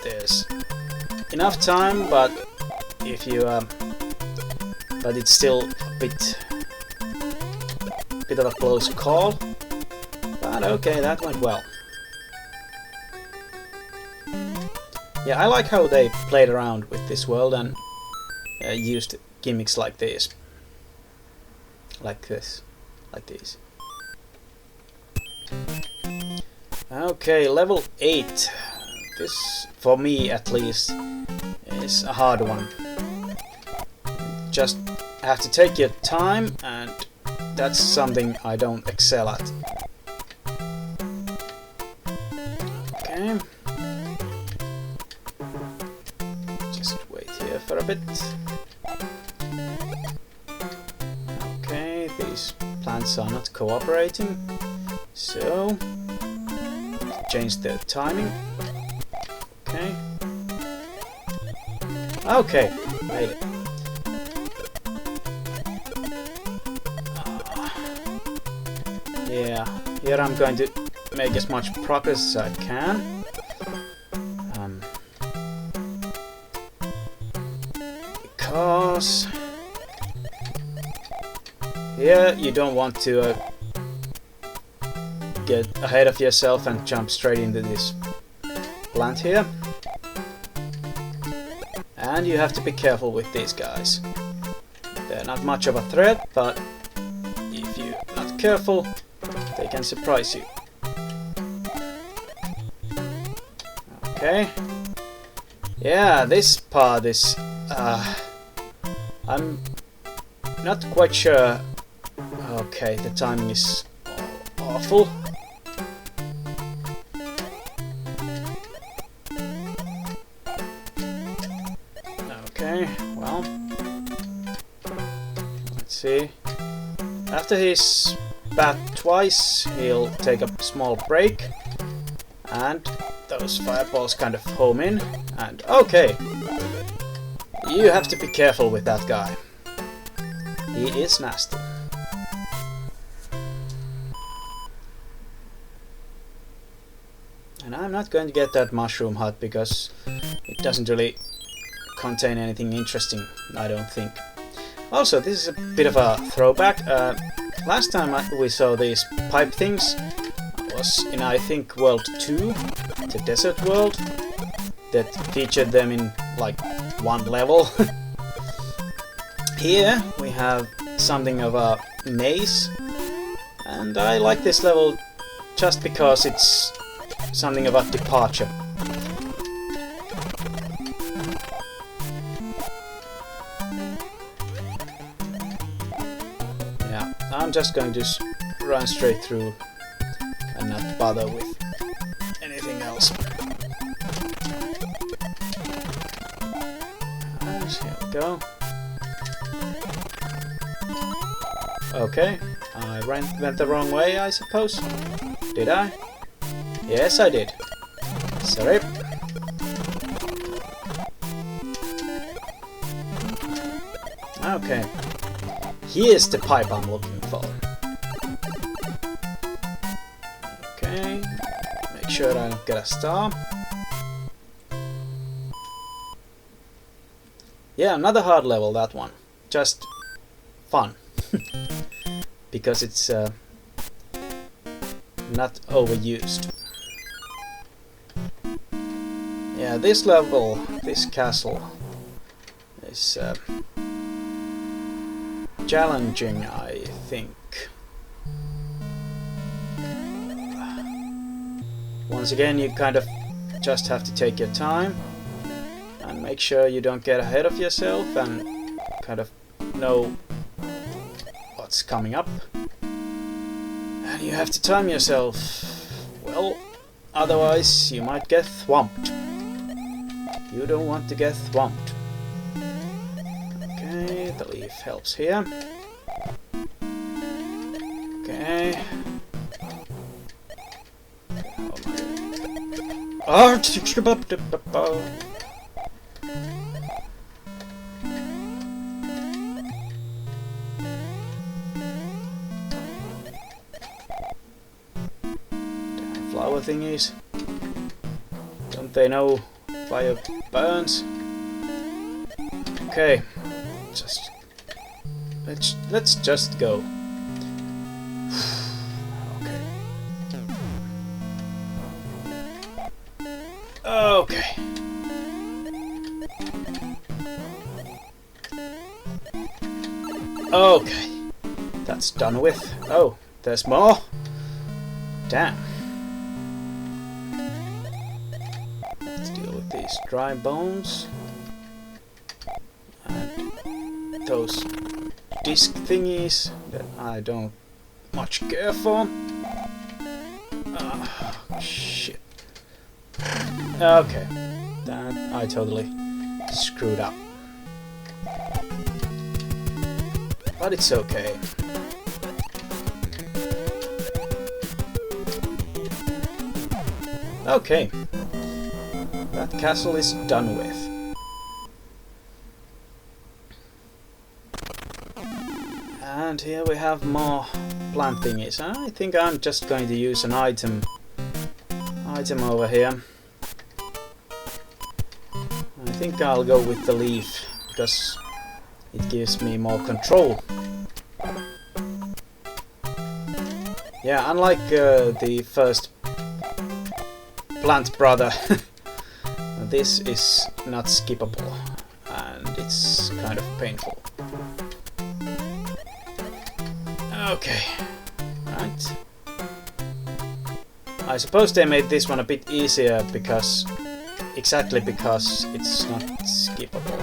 Speaker 6: There's enough time, but if you but it's still a bit of a close call. But okay, that went well. Yeah, I like how they played around with this world and used gimmicks like this, like this, like these. Okay, level 8. This, for me at least, is a hard one. Just have to take your time, and that's something I don't excel at. a bit. Okay, these plants are not cooperating, so change the timing. Okay. Okay, made it. Yeah, here I'm going to make as much progress as I can. Because here you don't want to get ahead of yourself and jump straight into this plant here. And you have to be careful with these guys. They're not much of a threat, but if you're not careful, they can surprise you. Okay. Yeah, this part is... I'm not quite sure. Okay, the timing is awful. Okay, well, let's see. After he's bat twice, he'll take a small break, and those fireballs kind of home in, and okay. You have to be careful with that guy. He is nasty. And I'm not going to get that mushroom hut because it doesn't really contain anything interesting, I don't think. Also, this is a bit of a throwback. Last time we saw these pipe things was in, I think, World 2, the desert world, that featured them in like one level. Here we have something of a maze, and I like this level just because it's something of a departure. Yeah, I'm just going to run straight through and not bother with anything else. Here we go. Okay, I went the wrong way, I suppose. Did I? Yes, I did. Sorry. Okay. Here's the pipe I'm looking for. Okay. Make sure I don't get a star. Yeah, another hard level, that one. Just fun. Because it's not overused. Yeah, this level, this castle is challenging, I think. Once again, you kind of just have to take your time and make sure you don't get ahead of yourself and kind of know what's coming up. And you have to time yourself well, otherwise you might get thwomped. You don't want to get thwomped. Okay, the leaf helps here. Okay. Oh, flower thingies. Don't they know fire burns? Okay, let's just go. Okay. Okay. Okay. That's done with. Oh, there's more. Damn. Let's deal with these dry bones. And those disc thingies that I don't much care for. Oh, shit. Okay. That I totally screwed up. But it's okay. Okay. That castle is done with. And here we have more plant thingies. I think I'm just going to use an item over here. I think I'll go with the leaf because it gives me more control. Yeah, unlike the first Plant Brother, this is not skippable and it's kind of painful. Okay, right. I suppose they made this one a bit easier because it's not skippable.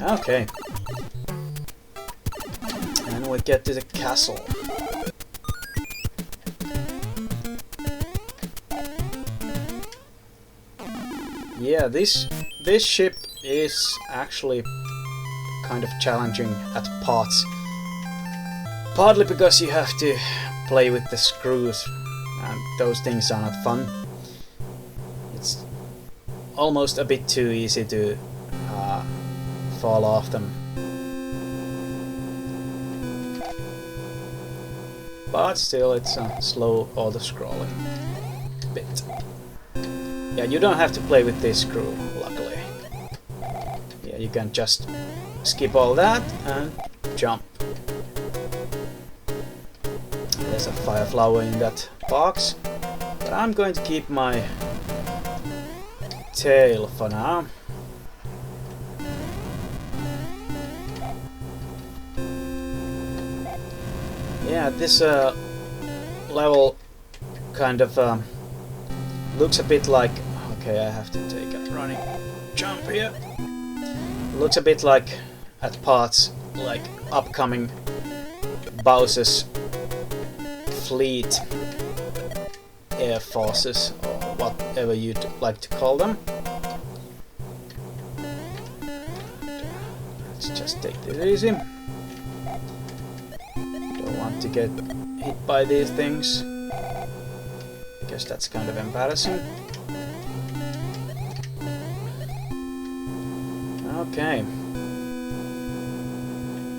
Speaker 6: Okay. And we get to the castle. Yeah, this ship is actually kind of challenging at parts. Partly because you have to play with the screws, and those things are not fun. It's almost a bit too easy to fall off them. But still, it's a slow auto-scrolling bit. Yeah, you don't have to play with this screw, luckily. Yeah, you can just skip all that and jump. There's a fire flower in that box, but I'm going to keep my tail for now. Yeah, this level kind of looks a bit like... Okay, I have to take a running jump here. Looks a bit like, at parts, like upcoming Bowser's fleet, air forces, or whatever you'd like to call them. Let's just take this easy. Don't want to get hit by these things. I guess that's kind of embarrassing. Okay.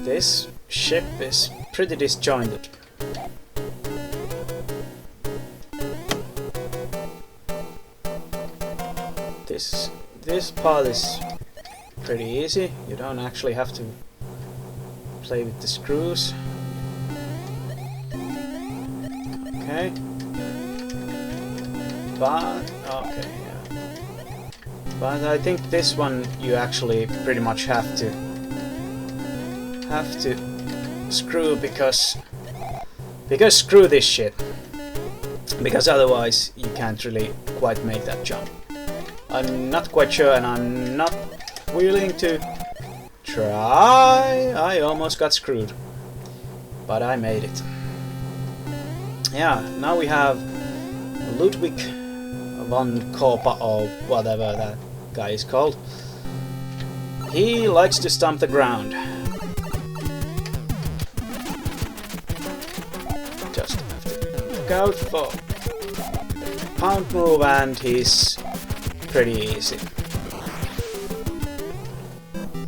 Speaker 6: This ship is pretty disjointed. This part is pretty easy. You don't actually have to play with the screws. Okay. But okay, yeah. But I think this one you actually pretty much have to screw because screw this shit. Because otherwise you can't really quite make that jump. I'm not quite sure, and I'm not willing to try. I almost got screwed, but I made it. Yeah, now we have Ludwig von Korpa, or whatever that guy is called. He likes to stomp the ground. Just have to look out for the pound move, and he's pretty easy.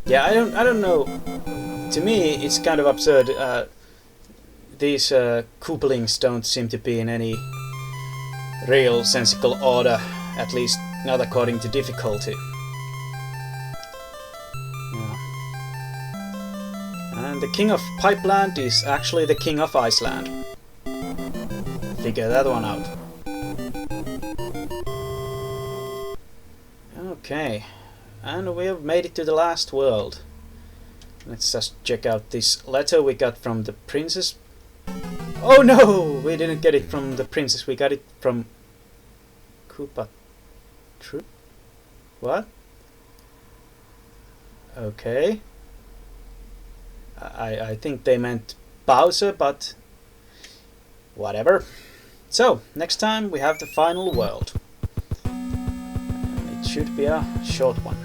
Speaker 6: Yeah, I don't know. To me, it's kind of absurd. These Koopalings don't seem to be in any real sensible order, at least not according to difficulty. Yeah. And the King of Pipeland is actually the King of Iceland. Figure that one out. Okay, and we have made it to the last world. Let's just check out this letter we got from the princess. Oh no! We didn't get it from the princess, we got it from Koopa. True? What? Okay. I think they meant Bowser, but whatever. So, next time we have the final world. Should be a short one.